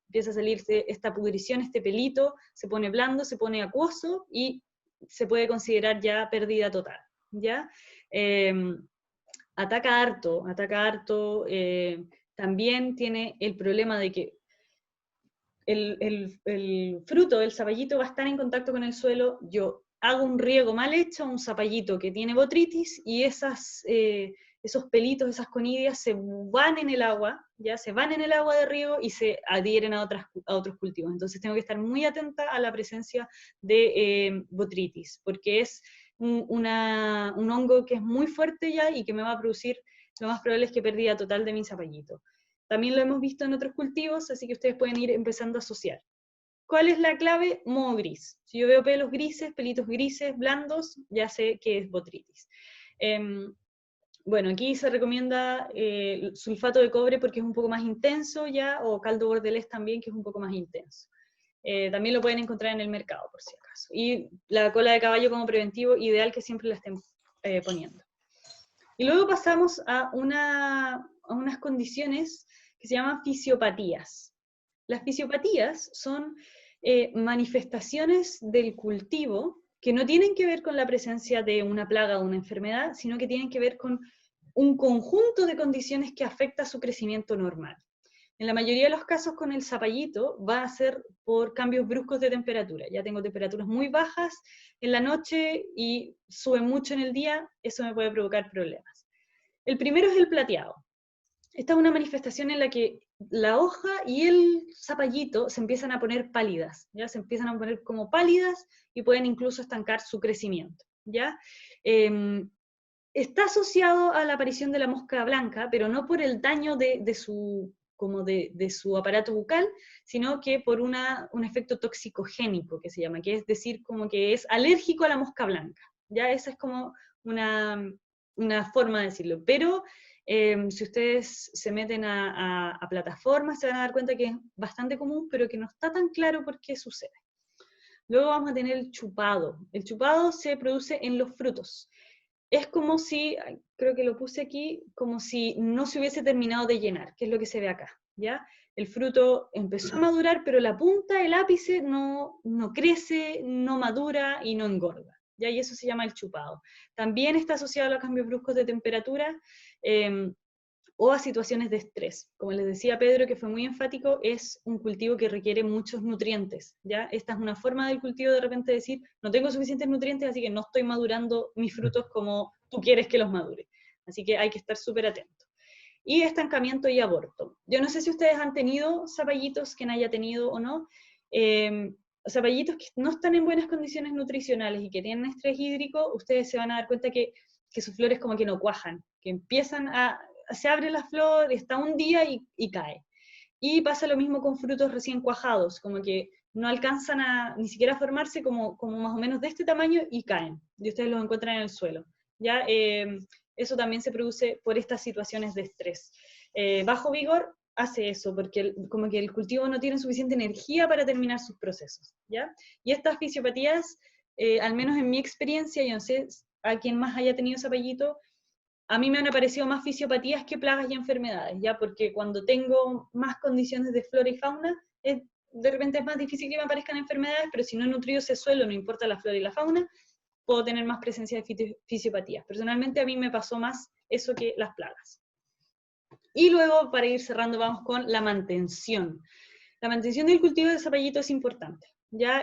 Empieza a salirse esta pudrición, este pelito, se pone blando, se pone acuoso, y se puede considerar ya pérdida total, ¿ya? Ataca harto, también tiene el problema de que el fruto del zapallito va a estar en contacto con el suelo. Yo hago un riego mal hecho a un zapallito que tiene botrytis, y esos pelitos, esas conidias se van en el agua, ya se van en el agua de riego y se adhieren a otros cultivos. Entonces tengo que estar muy atenta a la presencia de botrytis, porque es un hongo que es muy fuerte ya y que me va a producir, lo más probable es que pérdida total de mi zapallito. También lo hemos visto en otros cultivos, así que ustedes pueden ir empezando a asociar. ¿Cuál es la clave? Moho gris. Si yo veo pelos grises, pelitos grises, blandos, ya sé que es botrytis. Bueno, aquí se recomienda sulfato de cobre porque es un poco más intenso ya, o caldo bordelés también, que es un poco más intenso. También lo pueden encontrar en el mercado, por si acaso. Y la cola de caballo como preventivo, ideal que siempre la estén poniendo. Y luego pasamos a unas condiciones que se llaman fisiopatías. Las fisiopatías son manifestaciones del cultivo que no tienen que ver con la presencia de una plaga o una enfermedad, sino que tienen que ver con un conjunto de condiciones que afecta su crecimiento normal. En la mayoría de los casos con el zapallito va a ser por cambios bruscos de temperatura. Ya tengo temperaturas muy bajas en la noche y suben mucho en el día, eso me puede provocar problemas. El primero es el plateado. Esta es una manifestación en la que la hoja y el zapallito se empiezan a poner pálidas, ¿ya? Se empiezan a poner como pálidas y pueden incluso estancar su crecimiento, ¿ya? Está asociado a la aparición de la mosca blanca, pero no por el daño de su aparato bucal, sino que por un efecto toxicogénico, que se llama, que es decir, como que es alérgico a la mosca blanca, ¿ya? Esa es como una forma de decirlo, pero si ustedes se meten a plataformas se van a dar cuenta que es bastante común, pero que no está tan claro por qué sucede. Luego vamos a tener el chupado. El chupado se produce en los frutos. Es como si, creo que lo puse aquí, como si no se hubiese terminado de llenar, que es lo que se ve acá, ¿ya? El fruto empezó a madurar, pero la punta, el ápice, no crece, no madura y no engorda, ¿ya? Y eso se llama el chupado. También está asociado a los cambios bruscos de temperatura o a situaciones de estrés. Como les decía Pedro, que fue muy enfático, es un cultivo que requiere muchos nutrientes, ¿ya? Esta es una forma del cultivo de repente decir, no tengo suficientes nutrientes, así que no estoy madurando mis frutos como tú quieres que los madure. Así que hay que estar súper atento. Y estancamiento y aborto. Yo no sé si ustedes han tenido zapallitos, quien haya tenido o no, zapallitos que no están en buenas condiciones nutricionales y que tienen estrés hídrico, ustedes se van a dar cuenta que sus flores como que no cuajan, que empiezan se abre la flor, está un día y cae. Y pasa lo mismo con frutos recién cuajados, como que no alcanzan ni siquiera a formarse como más o menos de este tamaño y caen, y ustedes los encuentran en el suelo. ¿Ya? Eso también se produce por estas situaciones de estrés. Bajo vigor hace eso, porque como que el cultivo no tiene suficiente energía para terminar sus procesos. ¿Ya? Y estas fisiopatías, al menos en mi experiencia, yo no sé a quién más haya tenido zapallito, a mí me han aparecido más fisiopatías que plagas y enfermedades, ¿ya? Porque cuando tengo más condiciones de flora y fauna, de repente es más difícil que me aparezcan enfermedades, pero si no he nutrido ese suelo, no importa la flora y la fauna, puedo tener más presencia de fisiopatías. Personalmente a mí me pasó más eso que las plagas. Y luego, para ir cerrando, vamos con la mantención. La mantención del cultivo de zapallito es importante, ¿ya?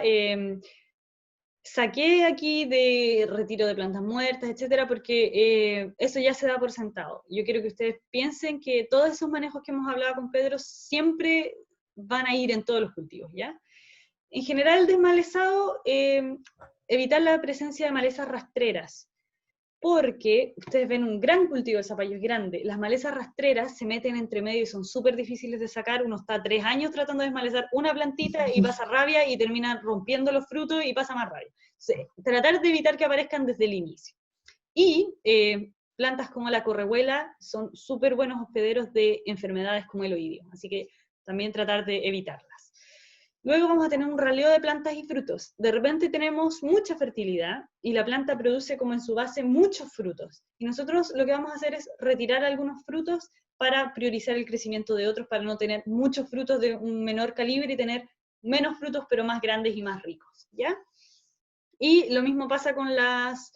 Saqué aquí de retiro de plantas muertas, etcétera, porque eso ya se da por sentado. Yo quiero que ustedes piensen que todos esos manejos que hemos hablado con Pedro siempre van a ir en todos los cultivos, ¿ya? En general, el desmalezado, evitar la presencia de malezas rastreras, porque ustedes ven un gran cultivo de zapallo, es grande, las malezas rastreras se meten entre medio y son súper difíciles de sacar, uno está 3 años tratando de desmalezar una plantita y pasa rabia y termina rompiendo los frutos y pasa más rabia. Entonces, tratar de evitar que aparezcan desde el inicio. Y plantas como la correhuela son súper buenos hospederos de enfermedades como el oidio, así que también tratar de evitarlas. Luego vamos a tener un raleo de plantas y frutos. De repente tenemos mucha fertilidad y la planta produce como en su base muchos frutos. Y nosotros lo que vamos a hacer es retirar algunos frutos para priorizar el crecimiento de otros, para no tener muchos frutos de un menor calibre y tener menos frutos pero más grandes y más ricos, ¿ya? Y lo mismo pasa con las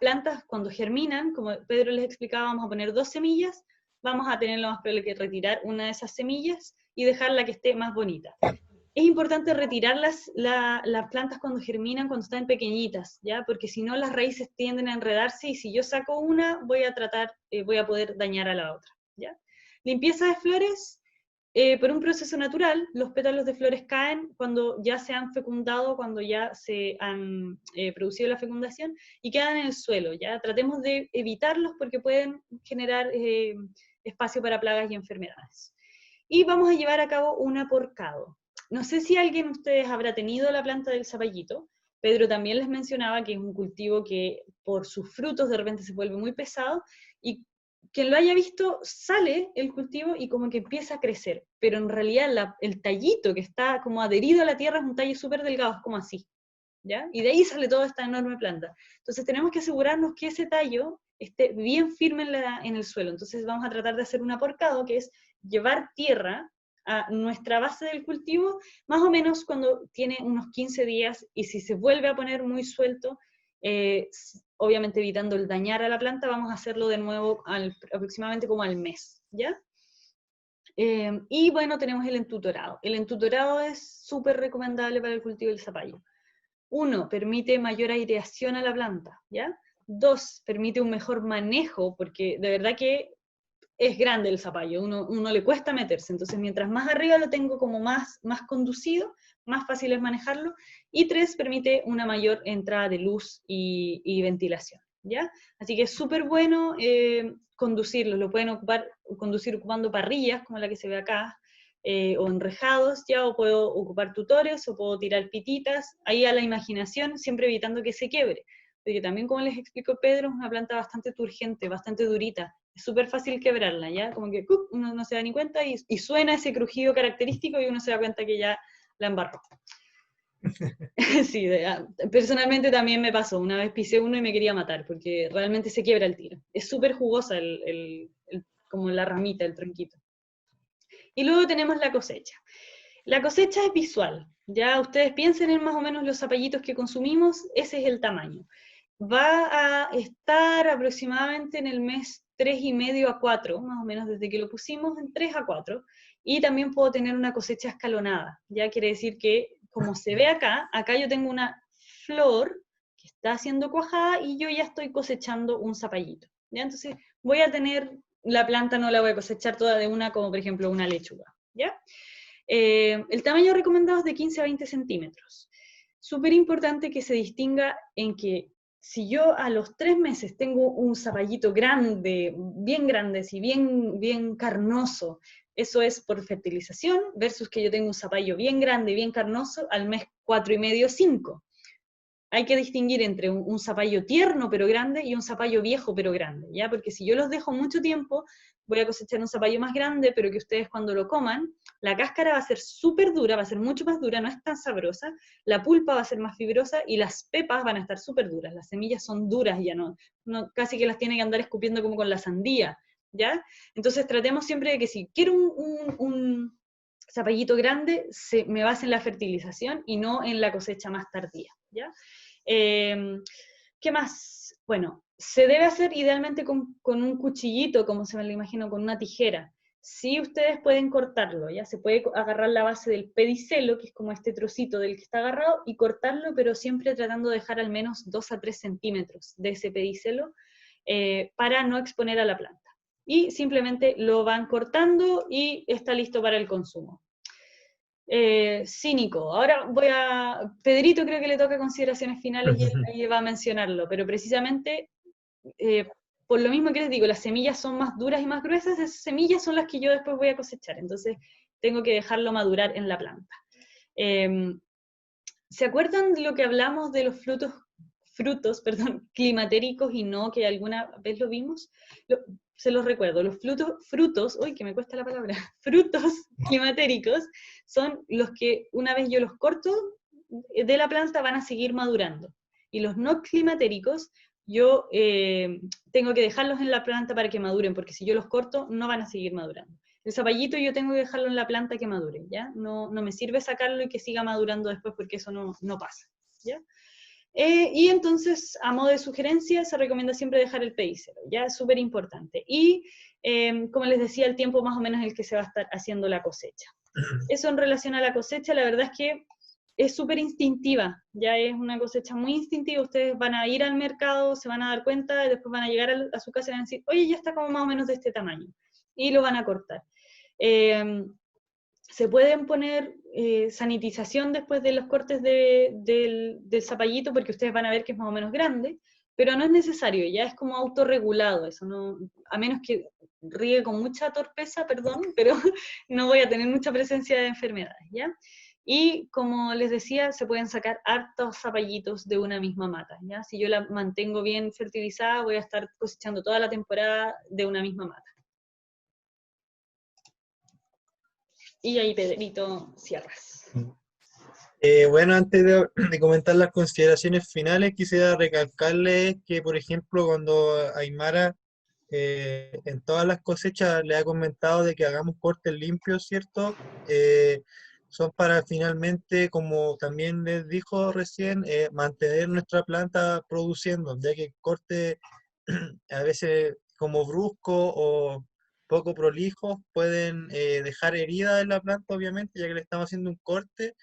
plantas cuando germinan, como Pedro les explicaba, vamos a poner 2 semillas, vamos a tener lo más probable que retirar una de esas semillas y dejarla que esté más bonita. Es importante retirar las plantas cuando germinan, cuando están pequeñitas, ¿ya? Porque si no las raíces tienden a enredarse y si yo saco una, voy a poder dañar a la otra, ¿ya? Limpieza de flores, por un proceso natural, los pétalos de flores caen cuando ya se han fecundado, cuando ya se han producido la fecundación y quedan en el suelo, ¿ya? Tratemos de evitarlos porque pueden generar espacio para plagas y enfermedades. Y vamos a llevar a cabo un aporcado. No sé si alguien de ustedes habrá tenido la planta del zapallito. Pedro también les mencionaba que es un cultivo que por sus frutos de repente se vuelve muy pesado, y quien lo haya visto sale el cultivo y como que empieza a crecer, pero en realidad el tallito que está como adherido a la tierra es un tallo súper delgado, es como así, ¿ya? Y de ahí sale toda esta enorme planta. Entonces tenemos que asegurarnos que ese tallo esté bien firme en el suelo. Entonces vamos a tratar de hacer un aporcado, que es llevar tierra a nuestra base del cultivo, más o menos cuando tiene unos 15 días, y si se vuelve a poner muy suelto, obviamente evitando el dañar a la planta, vamos a hacerlo de nuevo aproximadamente como al mes, ¿ya? Y bueno, tenemos el entutorado. El entutorado es súper recomendable para el cultivo del zapallo. 1, permite mayor aireación a la planta, ¿ya? 2, permite un mejor manejo, porque de verdad que es grande el zapallo, uno le cuesta meterse, entonces mientras más arriba lo tengo como más conducido, más fácil es manejarlo. Y 3, permite una mayor entrada de luz y ventilación, ¿ya? Así que es súper bueno conducirlo, lo pueden conducir ocupando parrillas, como la que se ve acá, o enrejados, ¿ya? O puedo ocupar tutores, o puedo tirar pititas, ahí a la imaginación, siempre evitando que se quiebre, porque también, como les explicó Pedro, es una planta bastante turgente, bastante durita, es súper fácil quebrarla, ¿ya? Como que uno no se da ni cuenta y suena ese crujido característico y uno se da cuenta que ya la embarró. Sí, personalmente también me pasó, una vez pisé uno y me quería matar, porque realmente se quiebra el tiro. Es súper jugosa como la ramita, el tronquito. Y luego tenemos la cosecha. La cosecha es visual, ya ustedes piensen en más o menos los zapallitos que consumimos, ese es el tamaño. Va a estar aproximadamente en el mes 3,5 a 4, más o menos desde que lo pusimos, en 3 a 4, y también puedo tener una cosecha escalonada, ya quiere decir que, como se ve acá yo tengo una flor que está siendo cuajada y yo ya estoy cosechando un zapallito, ¿ya? Entonces voy a tener, la planta no la voy a cosechar toda de una, como por ejemplo una lechuga, ¿ya? El tamaño recomendado es de 15 a 20 centímetros. Súper importante que se distinga en que si yo a los 3 meses tengo un zapallito grande, sí, bien carnoso, eso es por fertilización, versus que yo tengo un zapallo bien grande, bien carnoso, al mes 4,5, 5. Hay que distinguir entre un zapallo tierno pero grande y un zapallo viejo pero grande, ¿ya? Porque si yo los dejo mucho tiempo, voy a cosechar un zapallo más grande, pero que ustedes cuando lo coman, la cáscara va a ser súper dura, va a ser mucho más dura, no es tan sabrosa, la pulpa va a ser más fibrosa y las pepas van a estar súper duras, las semillas son duras ya, no, casi que las tiene que andar escupiendo como con la sandía, ¿ya? Entonces tratemos siempre de que si quiero un zapallito grande, me base en la fertilización y no en la cosecha más tardía, ¿ya? ¿Qué más? Bueno, se debe hacer idealmente con un cuchillito, como se me lo imagino, con una tijera. Sí, ustedes pueden cortarlo, ¿ya? Se puede agarrar la base del pedicelo, que es como este trocito del que está agarrado, y cortarlo, pero siempre tratando de dejar al menos 2 a 3 centímetros de ese pedicelo para no exponer a la planta. Y simplemente lo van cortando y está listo para el consumo. Cínico. Ahora Pedrito creo que le toca consideraciones finales y ahí va a mencionarlo, pero precisamente por lo mismo que les digo, las semillas son más duras y más gruesas, esas semillas son las que yo después voy a cosechar, entonces tengo que dejarlo madurar en la planta. ¿Se acuerdan de lo que hablamos de los frutos frutos, perdón, climatéricos y no, que alguna vez lo vimos, se los recuerdo, los frutos, uy, que me cuesta la palabra, frutos climatéricos son los que una vez yo los corto de la planta van a seguir madurando. Y los no climatéricos, yo tengo que dejarlos en la planta para que maduren, porque si yo los corto, no van a seguir madurando. El zapallito yo tengo que dejarlo en la planta que madure, ¿ya? No me sirve sacarlo y que siga madurando después, porque eso no pasa, ¿ya? Y entonces, a modo de sugerencia, se recomienda siempre dejar el pedicelo, ya es súper importante. Y, como les decía, el tiempo más o menos es el que se va a estar haciendo la cosecha. Eso en relación a la cosecha, la verdad es que es súper instintiva, ya es una cosecha muy instintiva, ustedes van a ir al mercado, se van a dar cuenta, y después van a llegar a su casa y van a decir, oye, ya está como más o menos de este tamaño, y lo van a cortar. Se pueden poner sanitización después de los cortes del zapallito, porque ustedes van a ver que es más o menos grande, pero no es necesario, ya es como autorregulado eso, no, a menos que riegue con mucha torpeza, perdón, pero no voy a tener mucha presencia de enfermedades, ¿ya? Y como les decía, se pueden sacar hartos zapallitos de una misma mata, ¿ya? Si yo la mantengo bien fertilizada, voy a estar cosechando toda la temporada de una misma mata. Y ahí, Pedrito, cierras. Bueno, antes de comentar las consideraciones finales, quisiera recalcarles que, por ejemplo, cuando Aymara en todas las cosechas le ha comentado de que hagamos cortes limpios, ¿cierto? Son para finalmente, como también les dijo recién, mantener nuestra planta produciendo, ya que corte a veces como brusco o poco prolijos pueden dejar herida en la planta, obviamente, ya que le estamos haciendo un corte,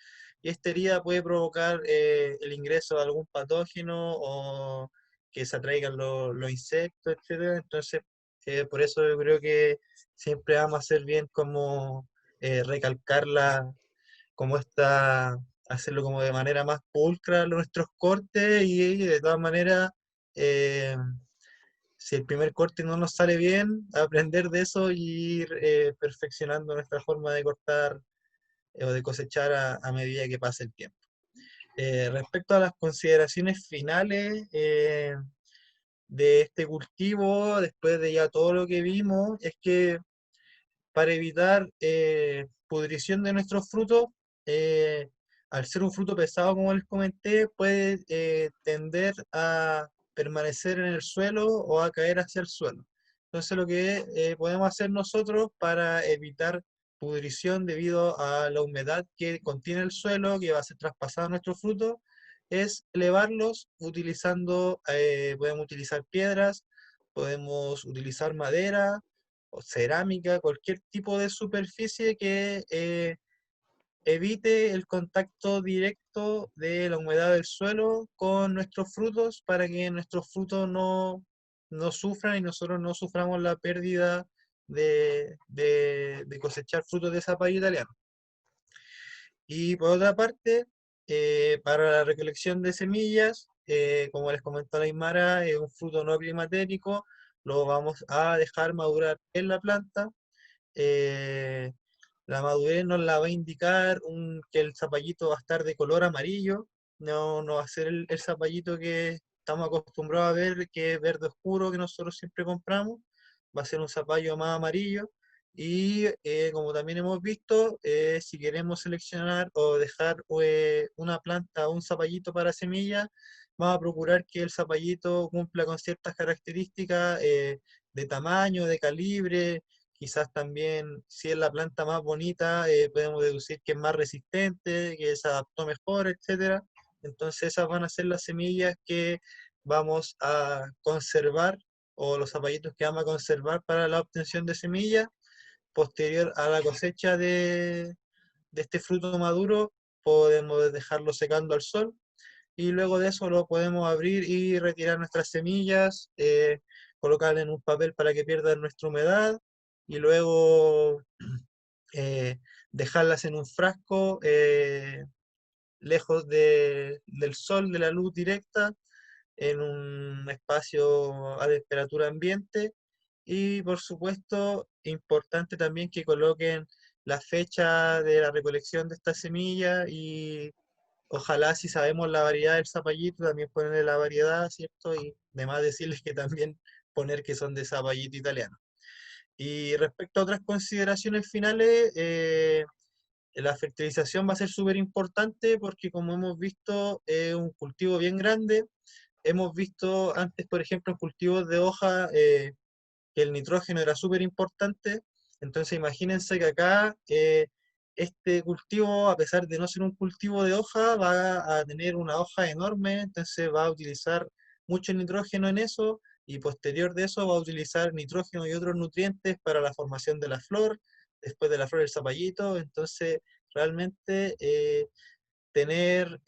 y esta herida puede provocar el ingreso de algún patógeno o que se atraigan los insectos, etcétera. Entonces, por eso yo creo que siempre vamos a hacer bien como recalcarla, como esta, hacerlo como de manera más pulcra nuestros cortes y de todas maneras, si el primer corte no nos sale bien, aprender de eso y ir perfeccionando nuestra forma de cortar o de cosechar a medida que pase el tiempo. Respecto a las consideraciones finales de este cultivo, después de ya todo lo que vimos, es que para evitar pudrición de nuestros frutos, eh, al ser un fruto pesado, como les comenté, puede tender a permanecer en el suelo o a caer hacia el suelo. Entonces, lo que podemos hacer nosotros para evitar pudrición debido a la humedad que contiene el suelo, que va a ser traspasada a nuestros frutos, es elevarlos utilizando, podemos utilizar piedras, podemos utilizar madera, o cerámica, cualquier tipo de superficie que evite el contacto directo de la humedad del suelo con nuestros frutos para que nuestros frutos no sufran y nosotros no suframos la pérdida de cosechar frutos de zapallo italiano. Y por otra parte, para la recolección de semillas, como les comentó la Aymara, es un fruto no climatérico, lo vamos a dejar madurar en la planta. eh, la madurez nos la va a indicar que el zapallito va a estar de color amarillo, no va a ser el zapallito que estamos acostumbrados a ver, que es verde oscuro, que nosotros siempre compramos, va a ser un zapallo más amarillo. Y como también hemos visto, si queremos seleccionar o dejar una planta o un zapallito para semilla, vamos a procurar que el zapallito cumpla con ciertas características de tamaño, de calibre. Quizás también, si es la planta más bonita, podemos deducir que es más resistente, que se adaptó mejor, etcétera. Entonces esas van a ser las semillas que vamos a conservar, o los zapallitos que vamos a conservar para la obtención de semillas. Posterior a la cosecha de este fruto maduro, podemos dejarlo secando al sol y luego de eso lo podemos abrir y retirar nuestras semillas, colocarlas en un papel para que pierdan nuestra humedad y luego dejarlas en un frasco lejos del sol, de la luz directa, en un espacio a temperatura ambiente. Y por supuesto, importante también que coloquen la fecha de la recolección de esta semilla y ojalá si sabemos la variedad del zapallito, también ponerle la variedad, ¿cierto? Y además decirles que también poner que son de zapallito italiano. Y respecto a otras consideraciones finales, la fertilización va a ser súper importante porque como hemos visto es un cultivo bien grande. Hemos visto antes, por ejemplo, en cultivos de hoja que el nitrógeno era súper importante. Entonces imagínense que acá este cultivo, a pesar de no ser un cultivo de hoja, va a tener una hoja enorme, entonces va a utilizar mucho nitrógeno en eso y posterior de eso va a utilizar nitrógeno y otros nutrientes para la formación de la flor, después de la flor el zapallito. Entonces realmente tener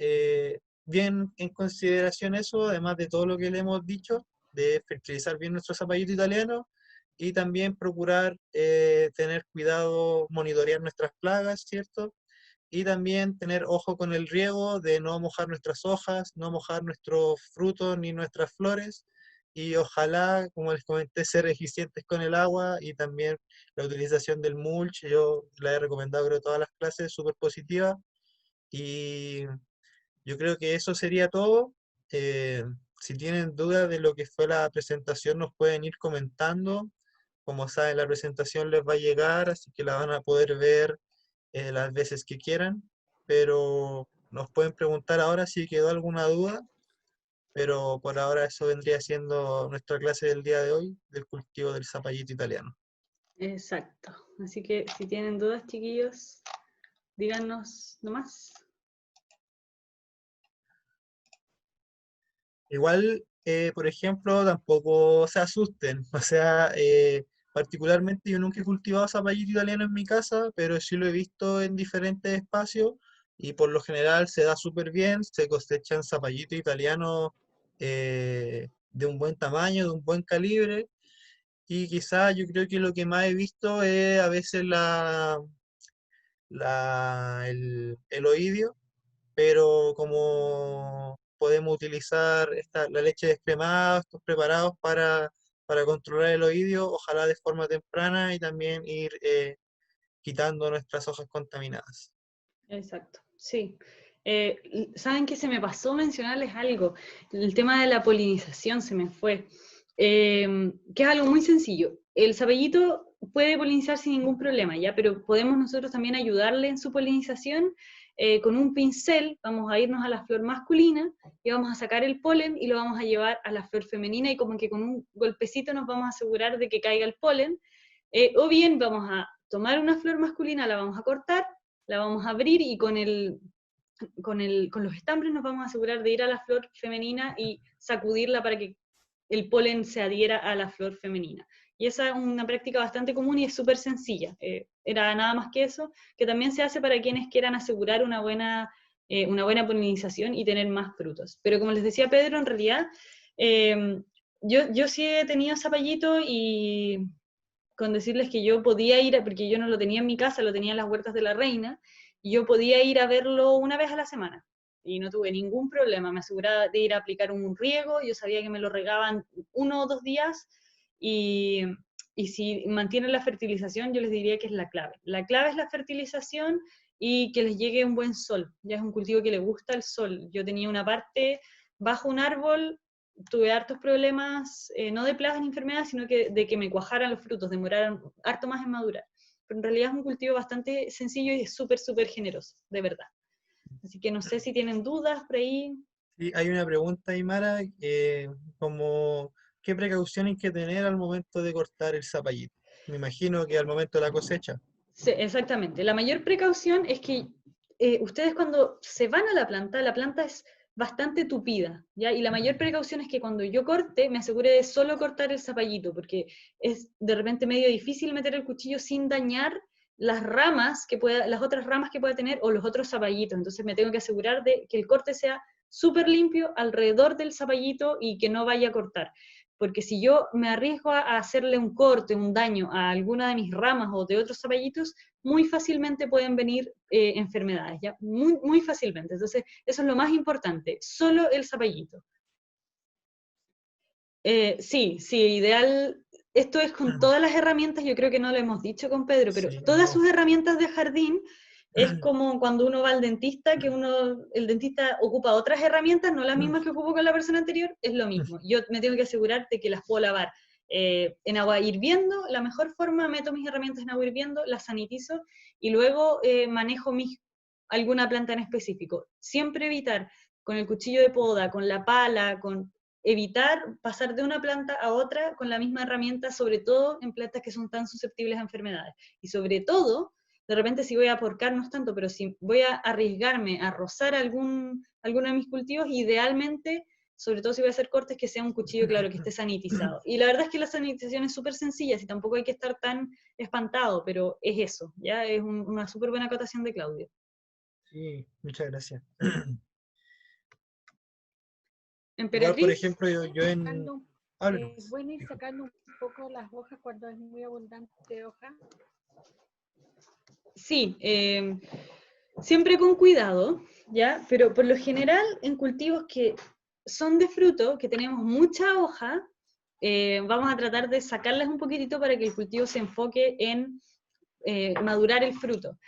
bien en consideración eso, además de todo lo que le hemos dicho, de fertilizar bien nuestro zapallito italiano y también procurar tener cuidado, monitorear nuestras plagas, ¿cierto? Y también tener ojo con el riego de no mojar nuestras hojas, no mojar nuestros frutos ni nuestras flores. Y ojalá, como les comenté, ser eficientes con el agua y también la utilización del mulch. Yo la he recomendado creo todas las clases, súper positiva. Y yo creo que eso sería todo. Eh, si tienen dudas de lo que fue la presentación, nos pueden ir comentando. Como saben, la presentación les va a llegar, así que la van a poder ver las veces que quieran. Pero nos pueden preguntar ahora si quedó alguna duda. Pero por ahora eso vendría siendo nuestra clase del día de hoy, del cultivo del zapallito italiano. Exacto. Así que si tienen dudas, chiquillos, díganos nomás. Igual, por ejemplo, tampoco se asusten. O sea, particularmente yo nunca he cultivado zapallito italiano en mi casa, pero sí lo he visto en diferentes espacios y por lo general se da súper bien. Se cosechan zapallito italiano de un buen tamaño, de un buen calibre. Y quizás yo creo que lo que más he visto es a veces el oidio, pero como podemos utilizar la leche descremada, estos preparados para controlar el oidio, ojalá de forma temprana y también ir quitando nuestras hojas contaminadas. Exacto, sí. ¿Saben qué se me pasó mencionarles algo? El tema de la polinización se me fue. Que es algo muy sencillo. El zapallito puede polinizar sin ningún problema, ¿ya? Pero podemos nosotros también ayudarle en su polinización con un pincel. Vamos a irnos a la flor masculina y vamos a sacar el polen y lo vamos a llevar a la flor femenina y como que con un golpecito nos vamos a asegurar de que caiga el polen. O bien vamos a tomar una flor masculina, la vamos a cortar, la vamos a abrir y con los estambres nos vamos a asegurar de ir a la flor femenina y sacudirla para que el polen se adhiera a la flor femenina. Y esa es una práctica bastante común y es súper sencilla. Era nada más que eso, que también se hace para quienes quieran asegurar una buena polinización y tener más frutos. Pero como les decía Pedro, en realidad, yo sí he tenido zapallito y con decirles que yo podía ir, porque yo no lo tenía en mi casa, lo tenía en las huertas de la reina, y yo podía ir a verlo una vez a la semana, y no tuve ningún problema, me aseguraba de ir a aplicar un riego, yo sabía que me lo regaban 1 o 2 días, y si mantienen la fertilización, yo les diría que es la clave. La clave es la fertilización y que les llegue un buen sol, ya es un cultivo que le gusta el sol. Yo tenía una parte bajo un árbol, tuve hartos problemas, no de plagas ni enfermedades, sino que de que me cuajaran los frutos, demoraran harto más en madurar. Pero en realidad es un cultivo bastante sencillo y es súper, súper generoso, de verdad. Así que no sé si tienen dudas por ahí. Sí, hay una pregunta, Aymara, como ¿qué precaución hay que tener al momento de cortar el zapallito? Me imagino que al momento de la cosecha. Sí, exactamente. La mayor precaución es que ustedes cuando se van a la planta es bastante tupida, ¿ya? Y la mayor precaución es que cuando yo corte, me asegure de solo cortar el zapallito, porque es de repente medio difícil meter el cuchillo sin dañar las ramas las otras ramas que pueda tener o los otros zapallitos. Entonces me tengo que asegurar de que el corte sea súper limpio alrededor del zapallito y que no vaya a cortar. Porque si yo me arriesgo a hacerle un corte, un daño a alguna de mis ramas o de otros zapallitos, muy fácilmente pueden venir enfermedades, ¿ya? Muy, muy fácilmente. Entonces, eso es lo más importante, solo el zapallito. Sí, ideal. Esto es con todas las herramientas, yo creo que no lo hemos dicho con Pedro, pero Sí, todas no. sus herramientas de jardín Es como cuando uno va al dentista, que el dentista ocupa otras herramientas, no las mismas que ocupó con la persona anterior, es lo mismo. Yo me tengo que asegurar de que las puedo lavar en agua hirviendo, la mejor forma, meto mis herramientas en agua hirviendo, las sanitizo, y luego manejo alguna planta en específico. Siempre evitar con el cuchillo de poda, con la pala, evitar pasar de una planta a otra con la misma herramienta, sobre todo en plantas que son tan susceptibles a enfermedades. Y sobre todo, de repente si voy a porcar, no es tanto, pero si voy a arriesgarme a rozar alguno de mis cultivos, idealmente, sobre todo si voy a hacer cortes, que sea un cuchillo, claro, que esté sanitizado. Y la verdad es que la sanitización es súper sencilla, y tampoco hay que estar tan espantado, pero es eso, ya es una súper buena acotación de Claudio. Sí, muchas gracias. Emperatriz. Igual, por ejemplo, yo en... Es bueno ir sacando un poco las hojas cuando es muy abundante hoja. Sí, siempre con cuidado, ¿ya? Pero por lo general en cultivos que son de fruto, que tenemos mucha hoja, vamos a tratar de sacarlas un poquitito para que el cultivo se enfoque en madurar el fruto.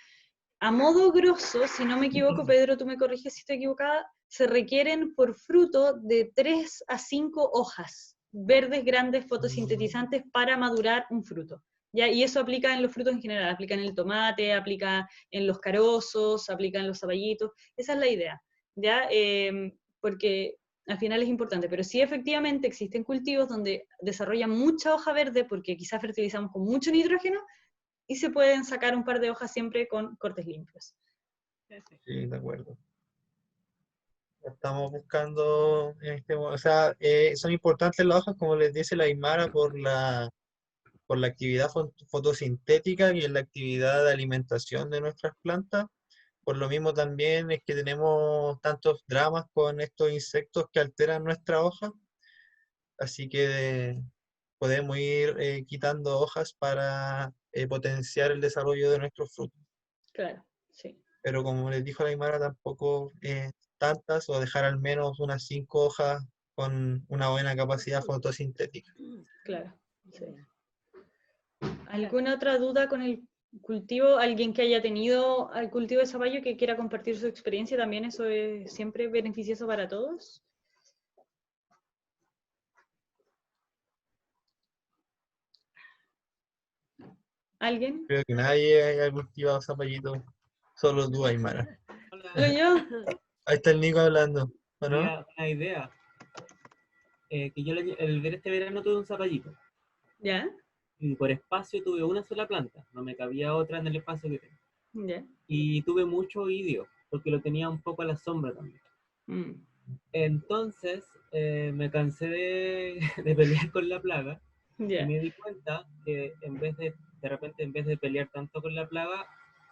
A modo grosso, si no me equivoco, Pedro, tú me corriges si estoy equivocada, se requieren por fruto de 3 a 5 hojas verdes grandes fotosintetizantes para madurar un fruto. ¿Ya? Y eso aplica en los frutos en general, aplica en el tomate, aplica en los carozos, aplica en los zapallitos, esa es la idea, ¿ya? Porque al final es importante, pero sí efectivamente existen cultivos donde desarrollan mucha hoja verde porque quizás fertilizamos con mucho nitrógeno y se pueden sacar un par de hojas siempre con cortes limpios. Sí, de acuerdo. Estamos buscando, o sea, son importantes las hojas, como les dice la Aymara, por la actividad fotosintética y en la actividad de alimentación de nuestras plantas. Por lo mismo también es que tenemos tantos dramas con estos insectos que alteran nuestra hoja, así que podemos ir quitando hojas para potenciar el desarrollo de nuestros frutos. Claro, sí. Pero como les dijo la Aymara, tampoco tantas, o dejar al menos unas 5 hojas con una buena capacidad fotosintética. Claro, sí. ¿Alguna otra duda con el cultivo? ¿Alguien que haya tenido el cultivo de zapallo que quiera compartir su experiencia? También eso es siempre beneficioso para todos. ¿Alguien? Creo que nadie haya cultivado zapallito, solo tú, Aymara. ¿Solo yo? Ahí está el Nico hablando, ¿o no? Una idea. Que yo este verano tuve un zapallito. ¿Ya? Y por espacio tuve una sola planta. No me cabía otra en el espacio que tengo. ¿Ya? Y tuve mucho idio, porque lo tenía un poco a la sombra también. Mm. Entonces me cansé de pelear con la plaga. ¿Ya? Y me di cuenta que repente en vez de pelear tanto con la plaga,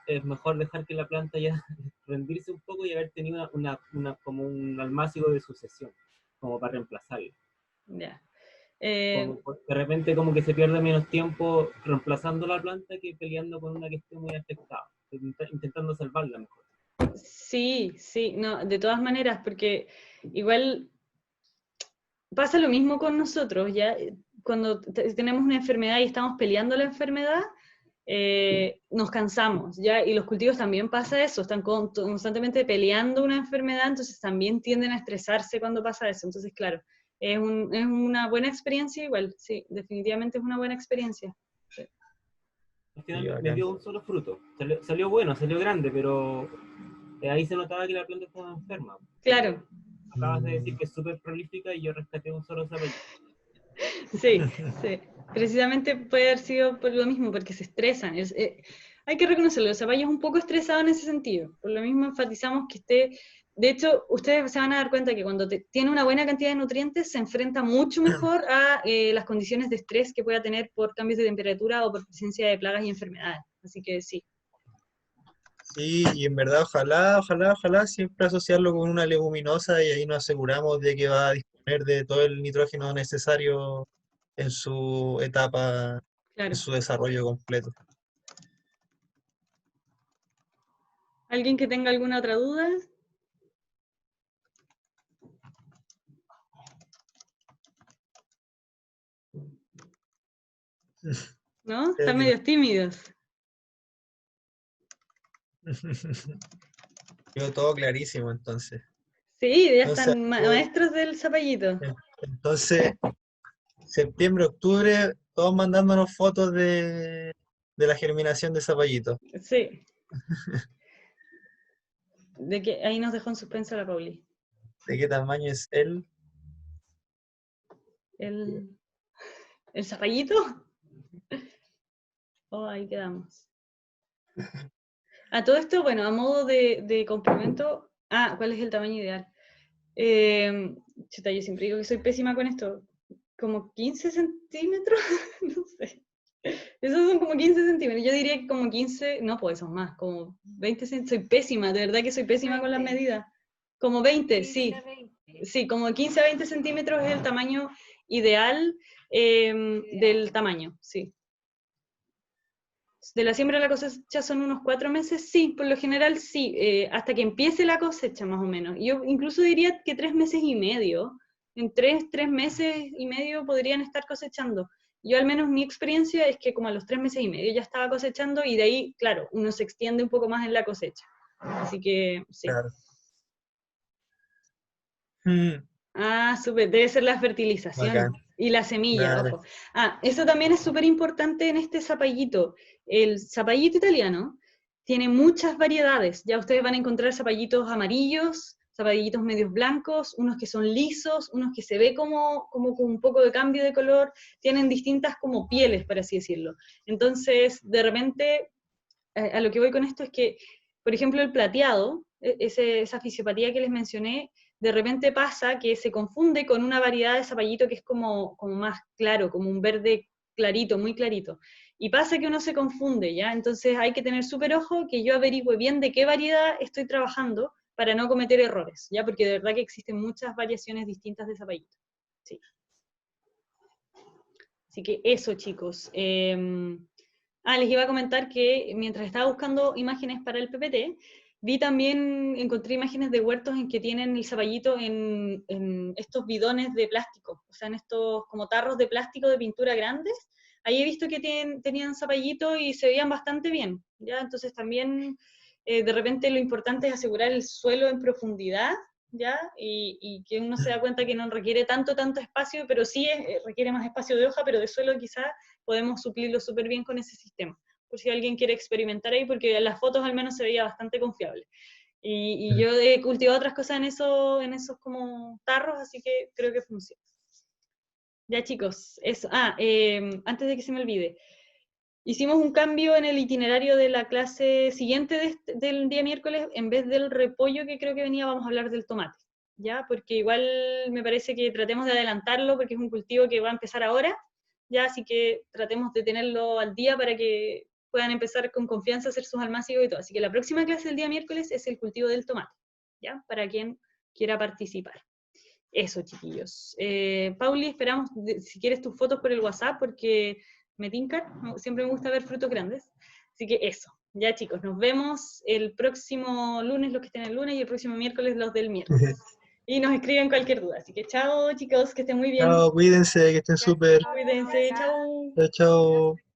es mejor dejar que la planta ya rendirse un poco y haber tenido como un almácigo de sucesión, como para reemplazarla. ¿Ya? De repente como que se pierde menos tiempo reemplazando la planta que peleando con una que esté muy afectada, intentando salvarla mejor. Sí, sí, no, de todas maneras, porque igual pasa lo mismo con nosotros, ¿ya? Cuando tenemos una enfermedad y estamos peleando la enfermedad, nos cansamos, ¿ya? Y los cultivos también pasa eso, están constantemente peleando una enfermedad, entonces también tienden a estresarse cuando pasa eso. Entonces, claro, es una buena experiencia igual, sí, definitivamente es una buena experiencia. Sí. Al final me dio un solo fruto, salió bueno, salió grande, pero ahí se notaba que la planta estaba enferma. Claro. Acabas de decir que es súper prolífica y yo rescaté un solo zapallito. Sí, sí. Precisamente puede haber sido por lo mismo, porque se estresan. Hay que reconocerlo, el zapallo es un poco estresado en ese sentido. Por lo mismo enfatizamos que esté... De hecho, ustedes se van a dar cuenta que cuando tiene una buena cantidad de nutrientes, se enfrenta mucho mejor a las condiciones de estrés que pueda tener por cambios de temperatura o por presencia de plagas y enfermedades. Así que sí. Sí, y en verdad, ojalá siempre asociarlo con una leguminosa y ahí nos aseguramos de que va a disponer de todo el nitrógeno necesario en su etapa, Claro. en su desarrollo completo. ¿Alguien que tenga alguna otra duda? ¿No? Están medio tímidos. Quedó todo clarísimo entonces. Sí, ya Entonces, están maestros del zapallito. entonces, septiembre, octubre, todos mandándonos fotos de la germinación de zapallito. Sí. De que ahí nos dejó en suspenso la Pauli. ¿De qué tamaño es él? ¿El zapallito? Oh, ahí quedamos. A todo esto, bueno, a modo de complemento, ¿cuál es el tamaño ideal? Chuta, yo siempre digo que soy pésima con esto. ¿Como 15 centímetros? No sé. Esos son como 15 centímetros. Yo diría que como 15, no, pues son más, como 20 centímetros. Soy pésima, de verdad que soy pésima con las 20. medidas. Como 20, 15 sí. a 20. Sí, como 15 a 20 centímetros es el tamaño ideal del tamaño, sí. De la siembra a la cosecha son unos 4 meses, sí, por lo general sí, hasta que empiece la cosecha más o menos. Yo incluso diría que 3 meses y medio, en 3 meses y medio podrían estar cosechando. Yo al menos mi experiencia es que como a los 3 meses y medio ya estaba cosechando y de ahí, claro, uno se extiende un poco más en la cosecha. Así que sí. Claro. Mm, Súper, debe ser la fertilización bacán. y la semilla, Claro. ojo. Eso también es súper importante en este zapallito. El zapallito italiano tiene muchas variedades. Ya ustedes van a encontrar zapallitos amarillos, zapallitos medios blancos, unos que son lisos, unos que se ve como con un poco de cambio de color, tienen distintas como pieles, por así decirlo. Entonces, de repente, a lo que voy con esto es que, por ejemplo, el plateado, esa fisiopatía que les mencioné, de repente pasa que se confunde con una variedad de zapallito que es como más claro, como un verde clarito, muy clarito. Y pasa que uno se confunde, ¿ya? Entonces hay que tener súper ojo que yo averigüe bien de qué variedad estoy trabajando para no cometer errores, ¿ya? Porque de verdad que existen muchas variaciones distintas de zapallito. Sí. Así que eso, chicos. Les iba a comentar que mientras estaba buscando imágenes para el PPT, encontré imágenes de huertos en que tienen el zapallito en estos bidones de plástico, o sea, en estos como tarros de plástico de pintura grandes. Ahí he visto que tenían zapallito y se veían bastante bien, ¿ya? Entonces también de repente lo importante es asegurar el suelo en profundidad, ¿ya? Y que uno se da cuenta que no requiere tanto espacio, pero sí requiere más espacio de hoja, pero de suelo quizás podemos suplirlo súper bien con ese sistema, por si alguien quiere experimentar ahí, porque en las fotos al menos se veía bastante confiable. Y yo he cultivado otras cosas en esos como tarros, así que creo que funciona. Ya chicos, eso. Antes de que se me olvide, hicimos un cambio en el itinerario de la clase siguiente del día miércoles. En vez del repollo que creo que venía, vamos a hablar del tomate, ¿ya? Porque igual me parece que tratemos de adelantarlo, porque es un cultivo que va a empezar ahora, ¿ya? Así que tratemos de tenerlo al día para que puedan empezar con confianza a hacer sus almácigos y todo. Así que la próxima clase del día miércoles es el cultivo del tomate, ¿ya? Para quien quiera participar. Eso, chiquillos. Pauli, esperamos, si quieres, tus fotos por el WhatsApp, porque me tinca, siempre me gusta ver frutos grandes. Así que eso. Ya, chicos, nos vemos el próximo lunes, los que estén el lunes, y el próximo miércoles, los del miércoles. Y nos escriben cualquier duda. Así que chao, chicos, que estén muy bien. Chao, cuídense, que estén súper. Cuídense, chao. Chao, chao.